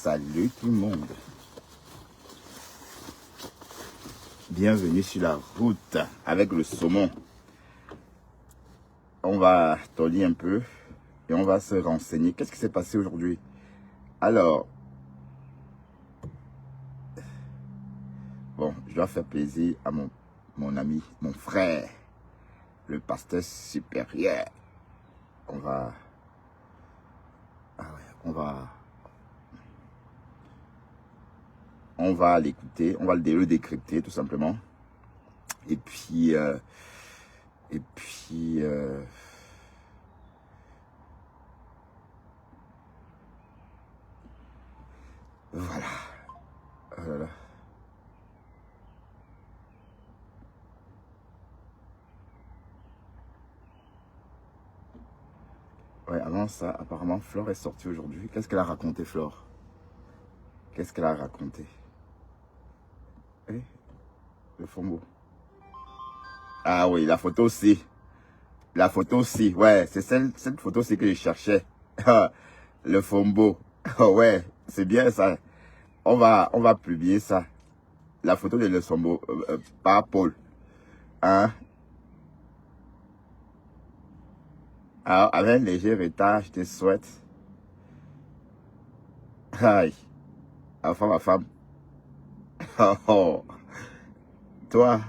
Salut tout le monde. Bienvenue sur la route avec le saumon. On va toller un peu et on va se renseigner. Qu'est-ce qui s'est passé aujourd'hui? Alors, bon, je dois faire plaisir à mon ami, mon frère, le pasteur supérieur. On va l'écouter, on va le décrypter tout simplement. Et puis, voilà. Voilà. Ouais, avant ça, apparemment, Flore est sortie aujourd'hui. Qu'est-ce qu'elle a raconté, Flore? Qu'est-ce qu'elle a raconté? Eh, le fombo. Ah oui, la photo aussi. La photo aussi, ouais, c'est cette photo-ci que je cherchais. Le fombo. Oh, ouais, c'est bien ça. On va publier ça. La photo de le fombo par Paul. Hein? Alors, avec un léger retard, je te souhaite. Aïe. Enfin, ma femme. Oh, oh. Toi,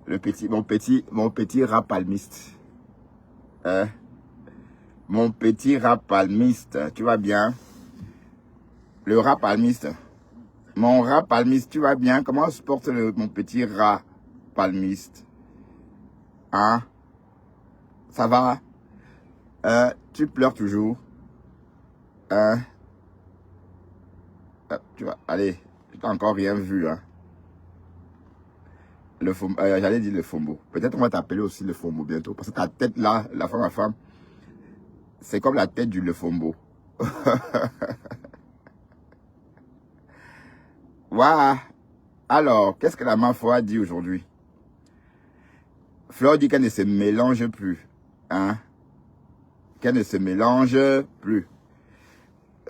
mon petit rat palmiste. Hein? Mon petit rat palmiste, tu vas bien? Le rat palmiste. Mon rat palmiste, tu vas bien? Comment se porte mon petit rat palmiste? Hein? Ça va? Tu pleures toujours? Hein? Tu vois, allez, je t'ai encore rien vu, hein. J'allais dire le fombo. Peut-être on va t'appeler aussi le fombo bientôt. Parce que ta tête là, la femme, c'est comme la tête du le fombo. Voilà. Alors, qu'est-ce que la ma-foi dit aujourd'hui? Flore dit qu'elle ne se mélange plus. Hein? Qu'elle ne se mélange plus.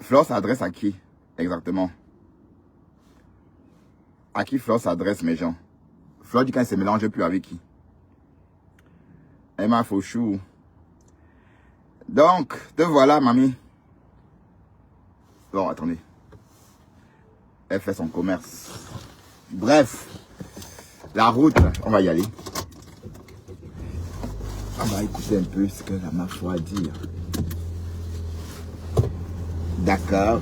Flore s'adresse à qui exactement? À qui Flore s'adresse, mes gens? Flore dit qu'elle ne se mélange plus avec qui? Emma Fauchou. Donc, te voilà, mamie. Bon, attendez. Elle fait son commerce. Bref, la route, on va y aller. On va écouter un peu ce que la ma-foi a dit. D'accord.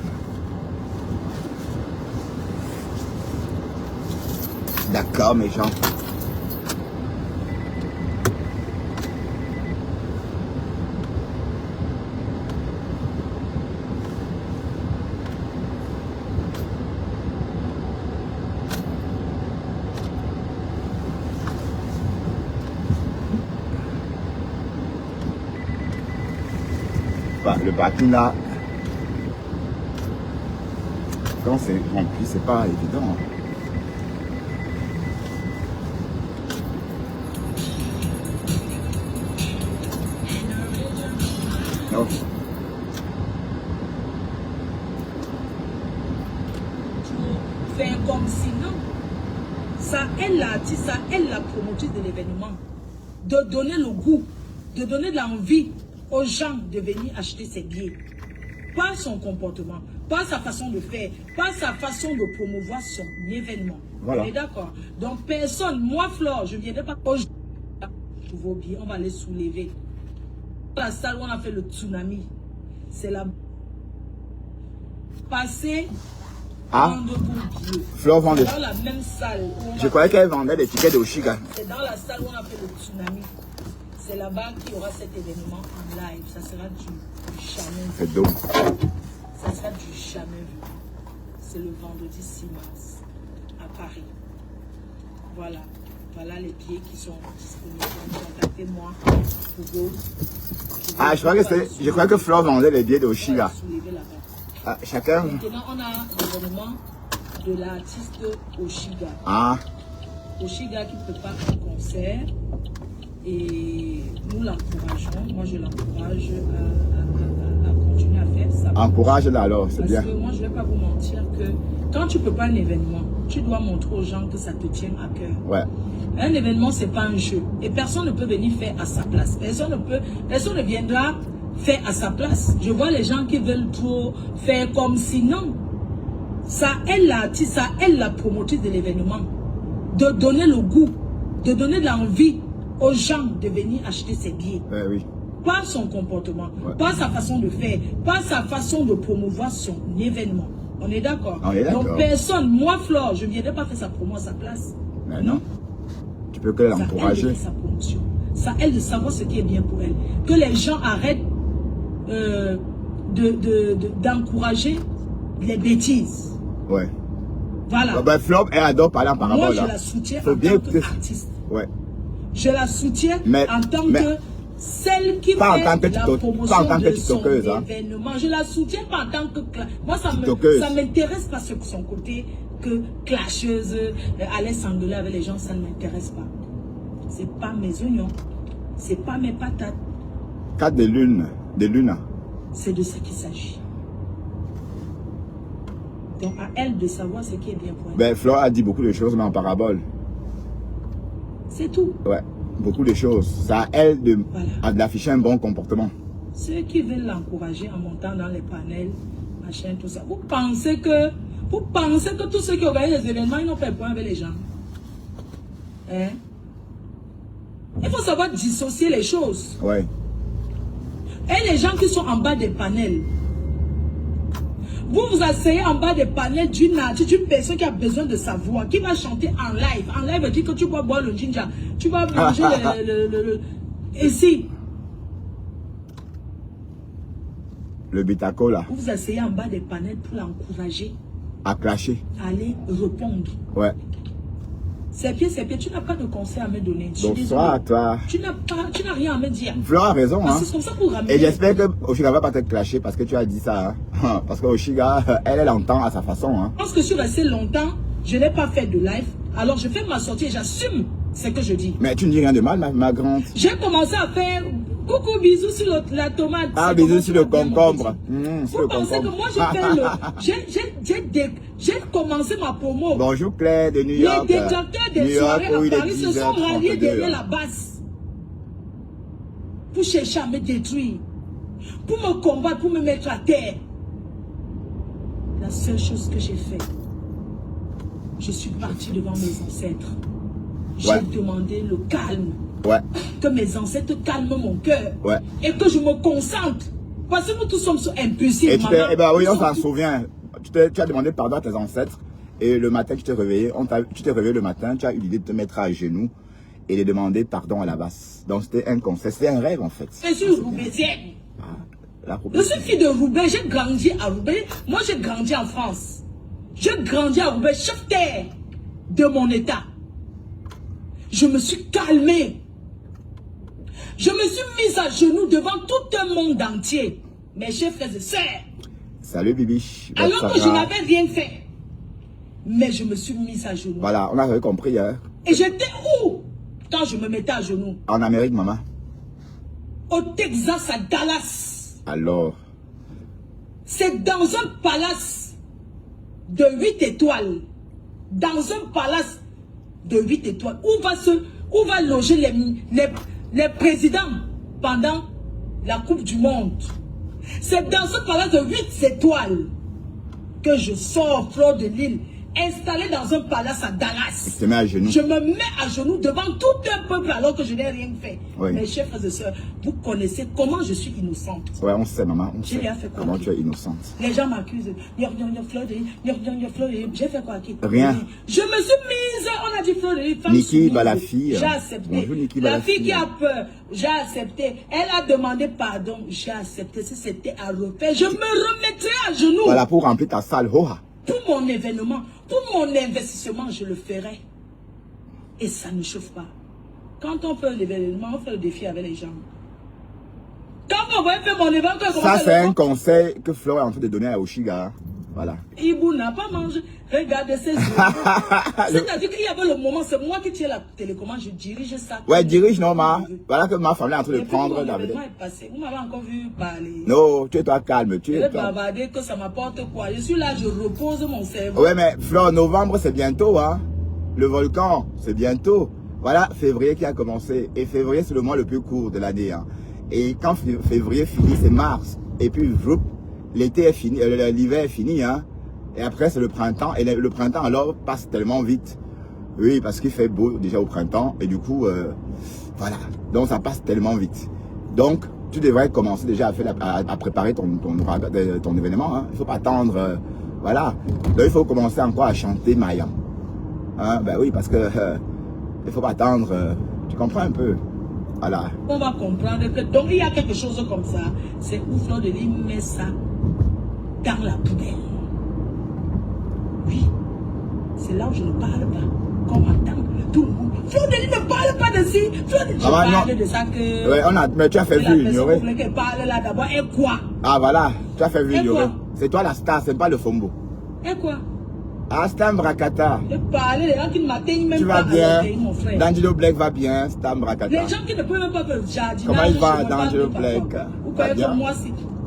D'accord, mes gens. Bah, le parking là, quand c'est rempli, c'est pas évident. Non. Faire comme sinon, ça aide l'artiste, ça aide la promotrice de l'événement, de donner le goût, de donner l'envie aux gens de venir acheter ses billets. Pas son comportement, pas sa façon de faire, pas sa façon de promouvoir son événement. Voilà. On est d'accord? Donc personne, moi Flore, je ne viendrai pas pour vos billets, on va les soulever. La salle où on a fait le tsunami, c'est la passée. Ah, Flore vend dans la même salle. Je croyais qu'elle vendait des tickets de Oshiga. C'est dans la salle où on a fait le tsunami. C'est là-bas qu'il y aura cet événement en live. Ça sera du jamais vu. C'est dope. Ça sera du jamais vu. C'est le vendredi 6 mars à Paris. Voilà. Voilà les billets qui sont disponibles. Contactez-moi pour vous. Ah, je crois que Flore vendait les billets de Oshiga. Ah, chacun. Maintenant, on a l'événement de l'artiste Oshiga. Ah. Oshiga qui prépare un concert. Et nous l'encourageons. Moi, je l'encourage à continuer à faire. Ça Encourage-la alors, c'est bien. Parce que moi, je ne vais pas vous mentir que quand tu ne peux pas un événement, tu dois montrer aux gens que ça te tient à cœur. Ouais. Un événement, ce n'est pas un jeu. Et personne ne peut venir faire à sa place. Personne ne viendra faire à sa place. Je vois les gens qui veulent trop faire comme si non. Ça aide l'artiste, ça aide la promotrice de l'événement. De donner le goût, de donner de l'envie aux gens de venir acheter ses billets. Ouais, oui. Pas son comportement, pas sa façon de faire, pas sa façon de promouvoir son événement. On est d'accord? Donc personne, moi Flore, je ne viendrai pas faire sa promo à sa place. Mais non. Tu peux que l'encourager. Ça aide de faire sa promotion. Ça aide de savoir ce qui est bien pour elle. Que les gens arrêtent d'encourager les bêtises. Ouais. Voilà. Ben, Flore, elle adore parler en parabole. Moi, je la soutiens en tant qu'artiste. Ouais. Je la soutiens en tant que celle qui fait la promotion de son événement. Je la soutiens pas en tant que... Moi, ça m'intéresse pas sur son côté que clasheuse, aller s'engueuler avec les gens, ça ne m'intéresse pas. C'est pas mes oignons, c'est pas mes patates. 4 de lune, C'est de ça qu'il s'agit. Donc à elle de savoir ce qui est bien pour elle. Ben, Flore a dit beaucoup de choses, mais en parabole. C'est tout. Ouais, beaucoup de choses. Ça à elle d'afficher un bon comportement. Ceux qui veulent l'encourager en montant dans les panels, machin, tout ça. Vous pensez que tous ceux qui organisent les événements, ils n'ont pas le point avec les gens. Hein? Il faut savoir dissocier les choses. Ouais. Et les gens qui sont en bas des panels, vous asseyez en bas des panels d'une personne qui a besoin de sa voix, qui va chanter en live. En live, dit que tu vas boire le ginger, tu vas manger ici. Le bitacola. Vous asseyez en bas des panels pour l'encourager. À clasher. Aller répondre. Ouais. C'est pieds, tu n'as pas de conseil à me donner. Bonsoir à toi. Tu n'as rien à me dire. Flore a raison. C'est comme ça pour ramener. Et j'espère que Oshiga va pas te clasher parce que tu as dit ça. Hein. Parce que Oshiga, elle entend à sa façon. Hein. Parce que je suis resté longtemps, je n'ai pas fait de live. Alors je fais ma sortie et j'assume ce que je dis. Mais tu ne dis rien de mal, ma grande. J'ai commencé à faire coucou, bisous sur la tomate. Ah, bisous sur le concombre. Vous pensez que moi j'ai commencé ma promo. Bonjour Claire de New York. Les détracteurs des soirées à Paris se sont ralliés derrière la base pour chercher à me détruire, pour me combattre, pour me mettre à terre. La seule chose que j'ai fait, je suis parti devant mes ancêtres. J'ai demandé le calme. Ouais. Que mes ancêtres calment mon cœur. Ouais. Et que je me concentre. Parce que nous tous sommes impulsifs. Et ben oui, on s'en souvient. Tu as demandé pardon à tes ancêtres. Et le matin, tu t'es réveillé. Tu t'es réveillé le matin. Tu as eu l'idée de te mettre à genoux et de demander pardon à la base. Donc c'était un conseil. C'était un rêve en fait. Je suis roubaisienne. Je suis fille de Roubaix. J'ai grandi à Roubaix. Moi, j'ai grandi en France. J'ai grandi à Roubaix, chef terre de mon état. Je me suis calmée. Je me suis mise à genoux devant tout un monde entier. Mes chers frères et sœurs. Salut Bibiche. Alors que je n'avais rien fait. Mais je me suis mise à genoux. Voilà, on avait compris. Hein. Et j'étais où quand je me mettais à genoux? En Amérique, maman. Au Texas, à Dallas. Alors? C'est dans un palace de 8 étoiles. Dans un palace de 8 étoiles. Où va loger les présidents pendant la Coupe du Monde. C'est dans ce palace de 8 étoiles que je sors, Flore de Lille, installé dans un palace à Dallas. Je te mets à genoux. Je me mets à genoux devant tout un peuple alors que je n'ai rien fait. Oui. Mes chers frères et sœurs, vous connaissez comment je suis innocente. Ouais, on sait, maman. On sait Fait quoi, comment tu es innocente. Les gens m'accusent. J'ai fait quoi qui? Rien. Je me suis mise, on a dit Flore de Lille. Niki Balafi. J'ai accepté. Bonjour, Niki La Balafi. fille qui a peur, j'ai accepté. Elle a demandé pardon, j'ai accepté. Si c'était à refaire, je me remettrai à genoux. Voilà, pour remplir ta salle. Hoha. Pour mon événement, pour mon investissement, je le ferai. Et ça ne chauffe pas. Quand on fait l'événement, on fait le défi avec les gens. Quand on va faire mon événement... Ça, c'est un conseil que Flore est en train de donner à Oshiga. Voilà. Ibou n'a pas mangé. Regardez ces yeux. C'est-à-dire qu'il y avait le moment, c'est moi qui tiens la télécommande, je dirige ça. Ouais, dirige, non, voilà que ma famille est en train de Et prendre puis, la l'événement vedette. est passé. Vous m'avez encore vu parler. Non, tu es toi calme, tu Je es vais toi. bavarder que ça m'apporte quoi. Je suis là, je repose mon cerveau. Ouais, mais Flore, novembre, c'est bientôt, hein. Le volcan, c'est bientôt. Voilà, février qui a commencé. Et février, c'est le mois le plus court de l'année, hein. Et quand février finit, c'est mars. Et puis, l'été est fini, l'hiver est fini, hein. Et après, c'est le printemps. Et le printemps, alors, passe tellement vite. Oui, parce qu'il fait beau déjà au printemps. Et du coup, voilà. Donc, ça passe tellement vite. Donc, tu devrais commencer déjà à préparer ton événement, hein. Il ne faut pas attendre, voilà. Donc, il faut commencer encore à chanter Mayan. Hein? Ben oui, parce que il ne faut pas attendre. Tu comprends un peu? Voilà. On va comprendre que donc il y a quelque chose comme ça. C'est où Fleur de Lys met ça dans la poubelle. Oui. C'est là où je ne parle pas. Qu'on m'entend tout le monde. Fleur de Lys ne parle pas de ci. Fleur de Lys, je parle de ça que. Ouais, mais tu as fait vu ignorer. Qu'elle parle là d'abord. Et quoi? Ah voilà, tu as fait vu Et ignorer. quoi? C'est toi la star, c'est pas le Fombo. Et quoi? Ah, Stam Brakata. Je parlais des gens qui ne m'atteignent même Tu pas vas bien. à l'hôtel, mon frère. D'Angelo Black va bien, Stam Brakata. Les gens qui ne peuvent même pas faire le jardinage. Comment il va, je me D'Angelo parle Black? pas. Vous Va croyez bien? que moi,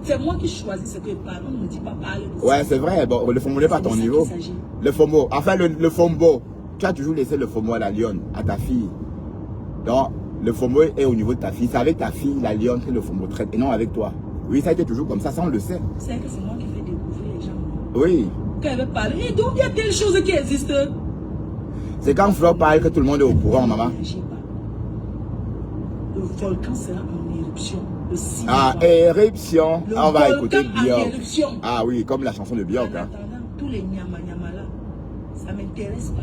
c'est moi qui choisis ce que je parle. On ne me dit pas parler de ça. Ouais, c'est vrai. Bon, le Fombo n'est pas à ton C'est de ça niveau. qu'il s'agit. Le Fombo. Enfin, le Fombo. Tu as toujours laissé le Fombo à la lionne, à ta fille. Donc, le Fombo est au niveau de ta fille. C'est avec ta fille, la lionne, que le Fombo traite. Et non avec toi. Oui, ça a été toujours comme ça on le sait. C'est que c'est moi qui fais découvrir les gens. Oui. Quand elle veut parler, et donc il y a telle chose qui existe. C'est quand Flore parle que tout le monde est au courant, maman. Le volcan sera en éruption. Le 6 Ah, novembre. éruption. Le On va volcan écouter en Björk. éruption. Ah oui, comme la chanson de En Björk. Hein. attendant, tous les nyama là, ça ne m'intéresse pas.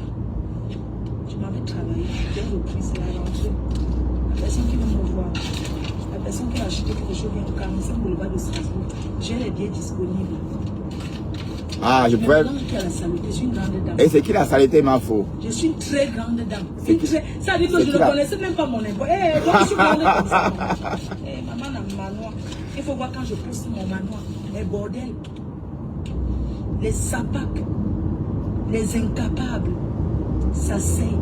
Je m'avais travaillé, j'ai repris, c'est la rentrée. La personne qui veut me voir, la personne qui a acheté quelque chose bien au 45 boulevard de Strasbourg, j'ai les billets disponibles. Ah, je pouvais. Maintenant, je suis à la saleté, je suis une grande dame. Et c'est qui la saleté, ma faux? Je suis une très grande dame. C'est qui? Ça veut dire que C'est je qui ne la- connaissais même pas mon impôt. Donc je suis grande comme ça. Maman a un manoir. Il faut voir quand je pousse mon manoir. Les bordels, les sapacs, les incapables, ça saigne.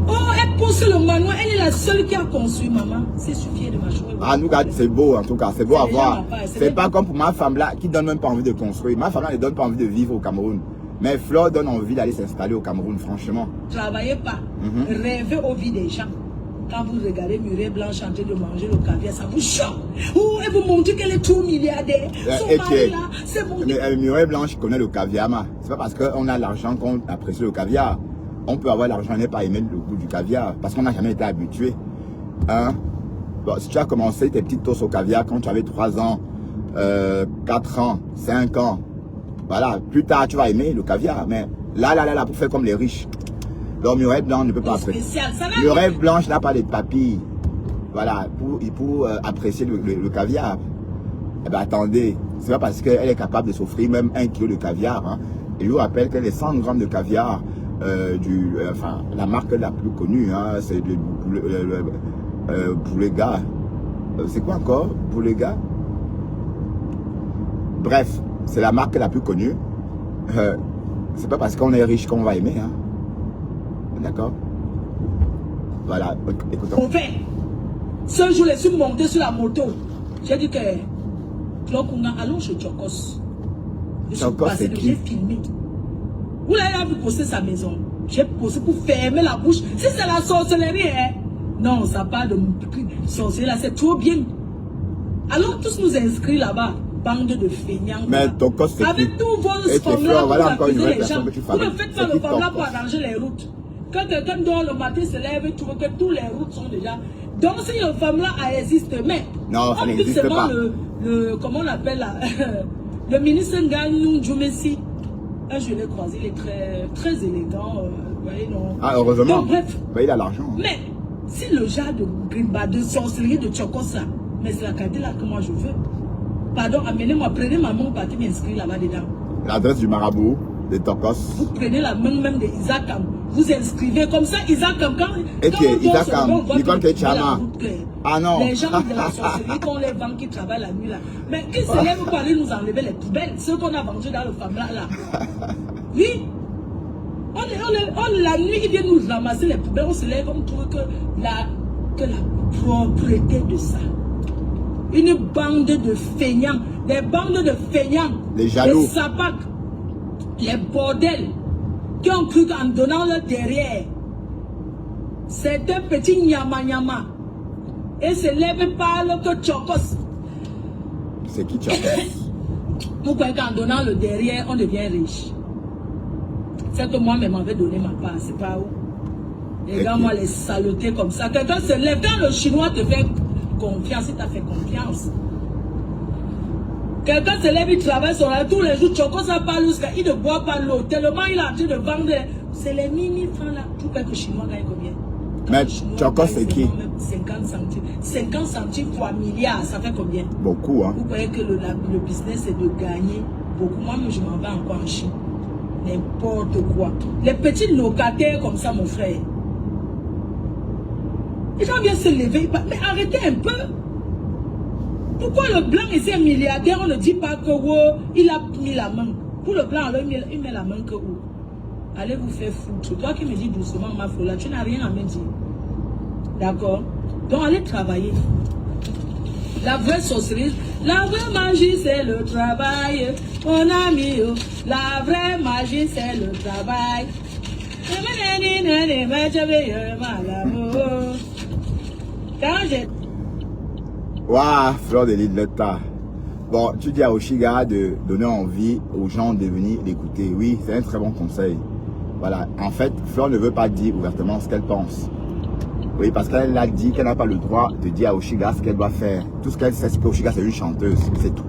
Oh, elle pousse le manoir. Elle est la seule qui a construit, maman. C'est suffisant de ma joie. Ah, nous, c'est beau en tout cas, c'est beau à C'est voir. déjà ma part, c'est C'est même- pas comme pour ma femme là qui donne même pas envie de construire. Ma femme là ne donne pas envie de vivre au Cameroun. Mais Flore donne envie d'aller s'installer au Cameroun, franchement. Travaillez pas. Rêvez au vie des gens. Quand vous regardez Murray Blanche en train de manger le caviar, ça vous choque. Oh, elle vous montre qu'elle est trop milliardaire. Son Et mari là, c'est mon... mais Murray Blanche connaît le caviar, ma. C'est pas parce qu'on a l'argent qu'on apprécie le caviar. On peut avoir l'argent et ne pas aimer le goût du caviar parce qu'on n'a jamais été habitué. Hein? Bon, si tu as commencé tes petites toasts au caviar quand tu avais 3 ans, 4 ans, 5 ans, voilà, plus tard tu vas aimer le caviar. Mais là, pour faire comme les riches. Donc Murray Blanche ne peut pas apprécier. spécial. Ça n'a Murray Blanche n'a pas de papilles. Voilà, pour apprécier le caviar. Eh bien attendez, c'est pas parce qu'elle est capable de s'offrir même 1 kilo de caviar. Hein. Et je vous rappelle que les 100 grammes de caviar, enfin, la marque la plus connue, hein, c'est le Boulega. C'est quoi encore? Boulega? Bref, c'est la marque la plus connue. C'est pas parce qu'on est riche qu'on va aimer. Hein. D'accord? Voilà, écoutons. mauvais. Ce jour, je suis monté sur la moto. J'ai dit que Klokunga, allons chez Tchokos. Je suis Tchokos, passé, c'est qui? j'ai filmé. Vous l'avez vu poster sa maison. J'ai posé pour fermer la bouche. Si c'est la sorcellerie, hein? Non, ça parle de sorcellerie là, c'est trop bien. Alors tous nous inscrits là-bas. Bande de feignants. Mais Tokos, c'est qui? Avec tous vos Et formules Flore, là, voilà vous encore une accusez vraie les personne gens. que tu Vous ne fabriques. faites C'est pas le qui formulaire pour Tokos? arranger les routes. Quand quelqu'un dort le matin se lève et trouve que tous les routes sont déjà... Donc si le formulaire existe, mais... Non, ça en plus, n'existe seulement pas. comment on appelle là le ministre Nganou Djoumessi. Je l'ai croisé, il est très élégant. Vous voyez, non. Ah, heureusement. Donc bref. Ben, il a l'argent. Hein. Mais si le genre de grimba, de sorcellerie, de Tchokosa, mais c'est la qualité là que moi je veux. Pardon, amenez-moi, prenez ma main, partez m'inscrire là-bas dedans. L'adresse du marabout de Tokos. Vous prenez la main même de Isaac Vous inscrivez comme ça, Isaac, quand Nicole Ketchama. Ah non. Les gens de la sorcellerie qu'on les vend qui travaillent la nuit là. Mais qui se lèvent pour aller nous enlever les poubelles, ceux qu'on a vendus dans le Famla là. Oui. La nuit, ils viennent nous ramasser les poubelles, on se lève, on trouve que la propriété de ça. Une bande de feignants, des bandes de feignants, les jaloux, les sapacs, les bordels, qui ont cru qu'en donnant leur derrière, c'est un petit nyama et se lève par le Chokos. C'est qui Chokos? Vous croyez qu'en donnant le derrière, on devient riche? C'est que moi-même m'avais donné ma part, c'est pas où. Les gars, moi, les salotés comme ça. Quelqu'un se lève, quand le chinois te fait confiance, il t'a fait confiance. Quelqu'un se lève, il travaille sur la tous les jours, Chokos n'a pas l'eau, il ne boit pas l'eau. Tellement il a en train de vendre. C'est les 1000 francs là. Tout que le chinois gagne combien? Mais Chokos c'est qui? 50 centimes. 50 centimes fois milliard, ça fait combien? Beaucoup, hein. Vous croyez que le business c'est de gagner beaucoup? Moi, je m'en vais encore en Chine. N'importe quoi. Les petits locataires comme ça, mon frère. Les gens viennent se lever. Mais arrêtez un peu. Pourquoi le blanc est un milliardaire, on ne dit pas que wow, il a mis la main. Pour le blanc, alors, il met la main que où? Allez vous faire foutre. Toi qui me dis doucement, ma folle, tu n'as rien à me dire. D'accord? Donc allez travailler. La vraie sorcellerie, la vraie magie c'est le travail. Mon ami, la vraie magie c'est le travail. Quand j'ai... Waouh, Fleur de l'île de l'État. Bon, tu dis à Oshiga de donner envie aux gens de venir l'écouter. Oui, c'est un très bon conseil. Voilà, en fait, Fleur ne veut pas dire ouvertement ce qu'elle pense. Oui, parce qu'elle a dit qu'elle n'a pas le droit de dire à Oshiga ce qu'elle doit faire. Tout ce qu'elle sait, c'est que Oshiga, c'est une chanteuse, c'est tout.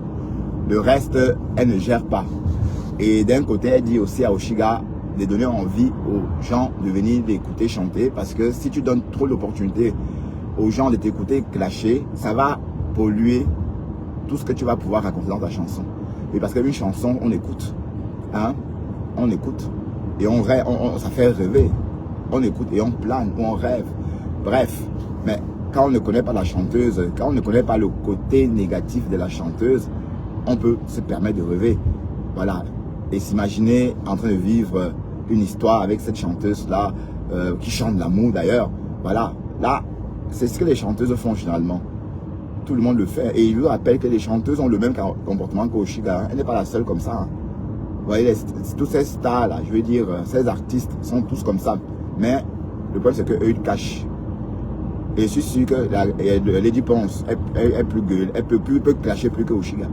Le reste, elle ne gère pas. Et d'un côté, elle dit aussi à Oshiga de donner envie aux gens de venir l'écouter chanter. Parce que si tu donnes trop d'opportunités aux gens de t'écouter clasher, ça va polluer tout ce que tu vas pouvoir raconter dans ta chanson. Oui, parce qu'une chanson, on écoute. Hein? On écoute. Et on rêve, ça fait rêver. On écoute et on plane, on rêve. Bref, mais quand on ne connaît pas la chanteuse, quand on ne connaît pas le côté négatif de la chanteuse, on peut se permettre de rêver. Voilà. Et s'imaginer en train de vivre une histoire avec cette chanteuse-là, qui chante l'amour d'ailleurs. Voilà. Là, c'est ce que les chanteuses font généralement. Tout le monde le fait. Et je vous rappelle que les chanteuses ont le même comportement qu'Oshiga. Elle n'est pas la seule comme ça. Vous voyez, tous ces stars-là, je veux dire, ces artistes sont tous comme ça. Mais le problème, c'est qu'eux, ils cachent. Et je suis sûr que Lady Ponce est plus gueule. Elle peut clasher plus que Oshiga.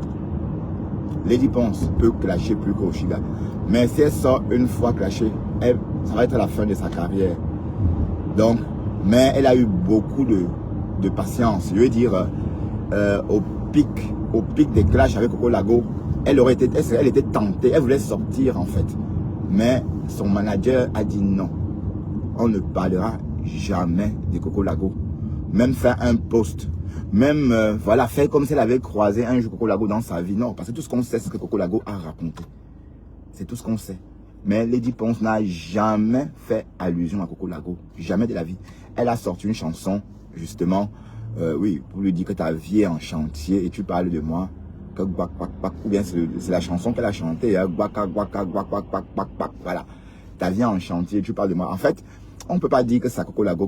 Lady Ponce peut clasher plus que Oshiga. Mais si elle sort une fois clashée, ça va être la fin de sa carrière. Donc, mais elle a eu beaucoup de patience. Je veux dire, au pic des clashs avec Coco Lago, elle était tentée, elle voulait sortir en fait. Mais son manager a dit non. On ne parlera jamais de Coco Lago. Même faire un post. Même, voilà, faire comme si elle avait croisé un jour Coco Lago dans sa vie. Non, parce que tout ce qu'on sait, c'est ce que Coco Lago a raconté. C'est tout ce qu'on sait. Mais Lady Ponce n'a jamais fait allusion à Coco Lago. Jamais de la vie. Elle a sorti une chanson, justement, oui, pour lui dire que ta vie est en chantier et tu parles de moi. Ou bien c'est la chanson qu'elle a chantée. Hein, voilà. Ta vie est en chantier, tu parles de moi. En fait, on ne peut pas dire que c'est Coco Lago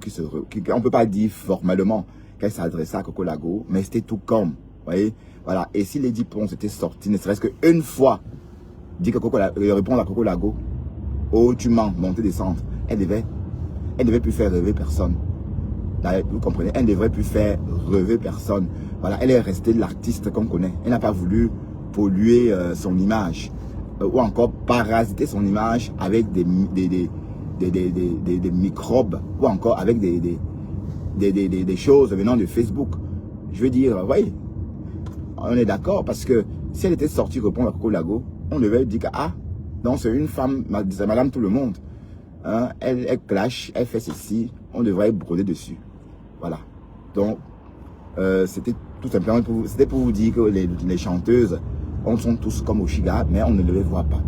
on ne peut pas dire formellement qu'elle s'adressait à Coco Lago, mais c'était tout comme. Vous voyez, voilà. Et si Lady Ponce était sortie, ne serait-ce qu'une fois, dit que répondre à Coco Lago, oh tu mens, monter, descendre, elle devait plus faire rêver personne. Là, vous comprenez, elle ne devrait plus faire rêver personne. Voilà, elle est restée l'artiste qu'on connaît. Elle n'a pas voulu polluer son image ou encore parasiter son image avec des microbes ou encore avec des choses venant de Facebook. Je veux dire, oui, on est d'accord parce que si elle était sortie répondre à Coco Lago, on devait dire que ah, non, c'est une femme, c'est madame tout le monde. Hein, elle clash, elle fait ceci, on devrait broder dessus. Voilà. Donc, c'était tout simplement pour vous dire que les chanteuses, on sont tous comme Oshiga, mais on ne les voit pas.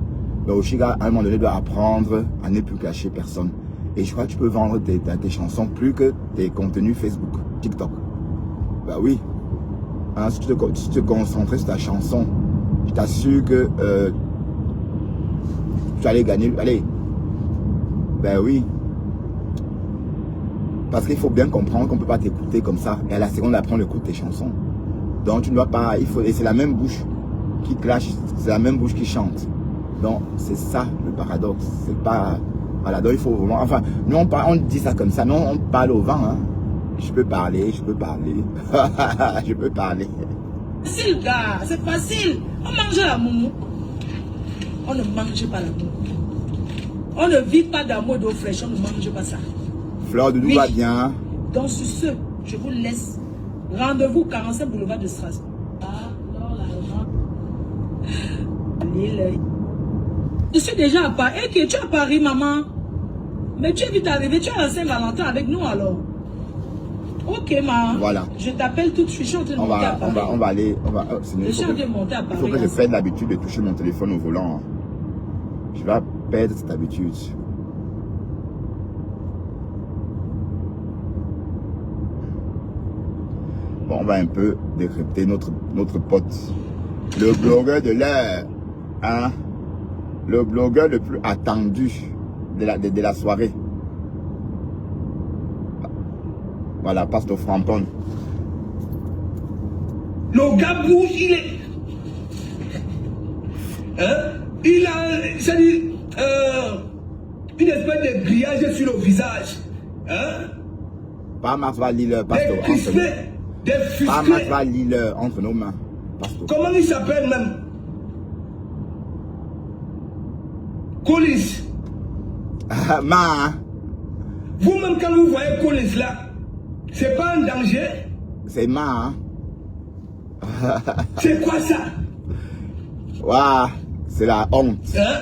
Mais Oshiga, à un moment donné, doit apprendre à ne plus clasher personne. Et je crois que tu peux vendre tes chansons plus que tes contenus Facebook, TikTok. Bah oui. Hein, si tu te concentrais sur ta chanson, je t'assure que tu allais gagner. Allez. Ben oui. Parce qu'il faut bien comprendre qu'on ne peut pas t'écouter comme ça. Et à la seconde, apprendre le coup de tes chansons. Donc tu ne dois pas. Il faut, et c'est la même bouche qui clash, c'est la même bouche qui chante. Donc c'est ça le paradoxe. C'est pas. Voilà, donc il faut vraiment. Enfin, nous on dit ça comme ça. Non, on parle au vent. Hein. Je peux parler, je peux parler. Je peux parler. C'est facile, gars, c'est facile. On mange l'amour. On ne mange pas l'amour. On ne vit pas d'amour d'eau fraîche, on ne mange pas ça. Fleur de nous va bien. Donc sur ce, je vous laisse. Rendez-vous 45 boulevard de Strasbourg. Je suis déjà à Paris. Et que tu es à Paris, maman. Mais tu es vite arrivé, tu es à Saint-Valentin avec nous alors. Ok, maman. Voilà. Je t'appelle tout de suite. Je suis en train de monter à Paris. On va aller. Je suis en train de monter à Paris. Il faut que je perde l'habitude de toucher mon téléphone au volant. Je vais perdre cette habitude. Bon, on va un peu décrypter notre pote. Le blogueur de l'heure. Hein? Le blogueur le plus attendu de la soirée. Voilà, Pasteur Frampton. Le gars bouge, il est... Hein? Il a, c'est-à-dire, une espèce de grillage sur le visage. Hein? Pas Max va lire Pasteur. Des fusqués. Pas Max va lire entre nos mains. Pasteur. Comment il s'appelle même? Collins. Ma. Vous-même, quand vous voyez Collins là, c'est pas un danger? C'est ma. C'est quoi ça? Waouh, c'est la honte. Hein?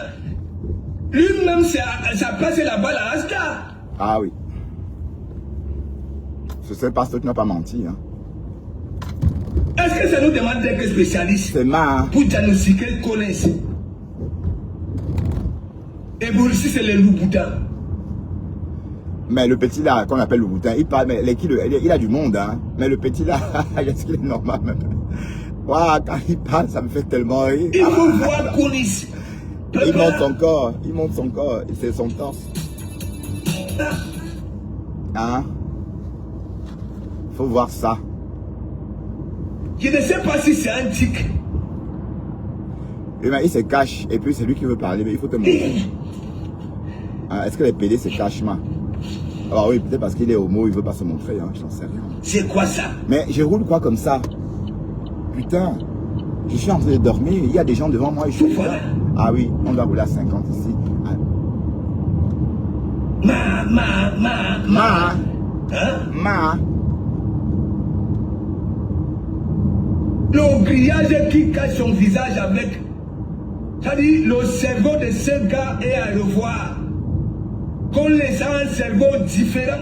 Lui-même, sa place est là-bas, là, à Star. Ah oui. Je sais pas, tu n'as pas menti. Hein. Est-ce que ça nous demande d'être spécialiste pour diagnostiquer Collins? Et pour ici, c'est le loup-boutin. Mais le petit là, qu'on appelle le boutin, il parle, mais il a du monde, hein. Mais le petit là, est-ce qu'il est normal même? Waouh, quand il parle, ça me fait tellement rire. Il faut voir Collins. Il monte son corps, c'est son torse. Hein? Faut voir ça. Je ne sais pas si c'est un tic. Il se cache, et puis c'est lui qui veut parler, mais il faut te montrer. Hein, est-ce que les PD se cachent, ma? Ah oui, peut-être parce qu'il est homo, il veut pas se montrer, hein, j'en sais rien. C'est quoi ça? Mais je roule quoi comme ça? Putain, je suis en train de dormir, il y a des gens devant moi et je suis là. Ah oui, on doit rouler à 50 ici. Hein? Le grillage qui cache son visage avec, c'est-à-dire le cerveau de ce gars est à revoir. Qu'on les a un cerveau différent.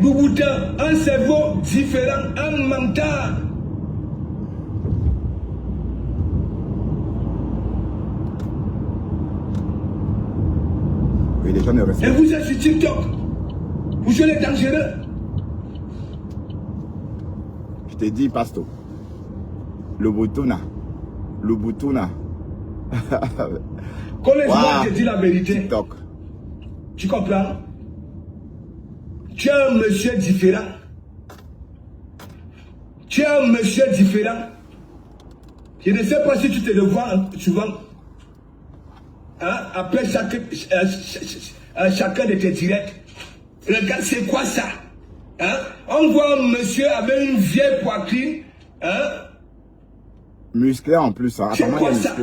Louboutin, un cerveau différent, un mental. Oui, les gens ne restent pas. Et vous êtes sur TikTok. Vous êtes dangereux. Je te dis, Pasto. Louboutouna. Connais-moi, je dis la vérité. TikTok. Tu comprends? Tu es un monsieur différent. Je ne sais pas si tu te le vois souvent. Hein? Après chacun de tes directs. Regarde, c'est quoi ça? Hein? On voit un monsieur avec une vieille poitrine. Hein? Musclé en plus, hein. C'est quoi ça?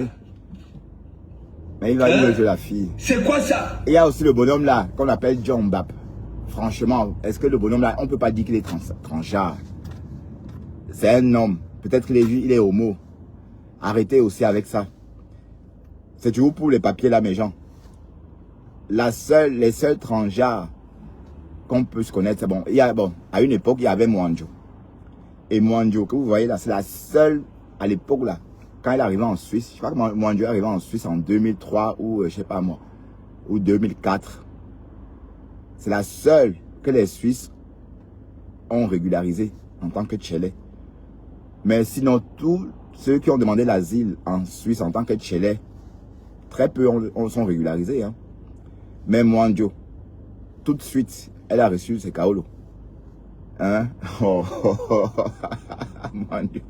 Mais il va lui jouer la fille. C'est quoi ça? Il y a aussi le bonhomme là, qu'on appelle John Bap. Franchement, est-ce que le bonhomme là, on ne peut pas dire qu'il est tranchard? C'est un homme. Peut-être qu'il est homo. Arrêtez aussi avec ça. C'est toujours pour les papiers là, mes gens. Les seuls transgenres qu'on peut se connaître, c'est bon. À une époque, il y avait Mwanjo. Et Mwanjo, que vous voyez là, c'est la seule, à l'époque là, quand il est arrivé en Suisse, je sais pas comment Mouandjo est arrivé en Suisse en 2003 ou je sais pas moi, ou 2004. C'est la seule que les Suisses ont régularisée en tant que Tchelé. Mais sinon, tous ceux qui ont demandé l'asile en Suisse en tant que Tchelé, très peu sont régularisés. Hein. Mais Mouandjo, tout de suite, elle a reçu ses kaolo. Hein? Oh, oh, oh, oh. Mouandjo.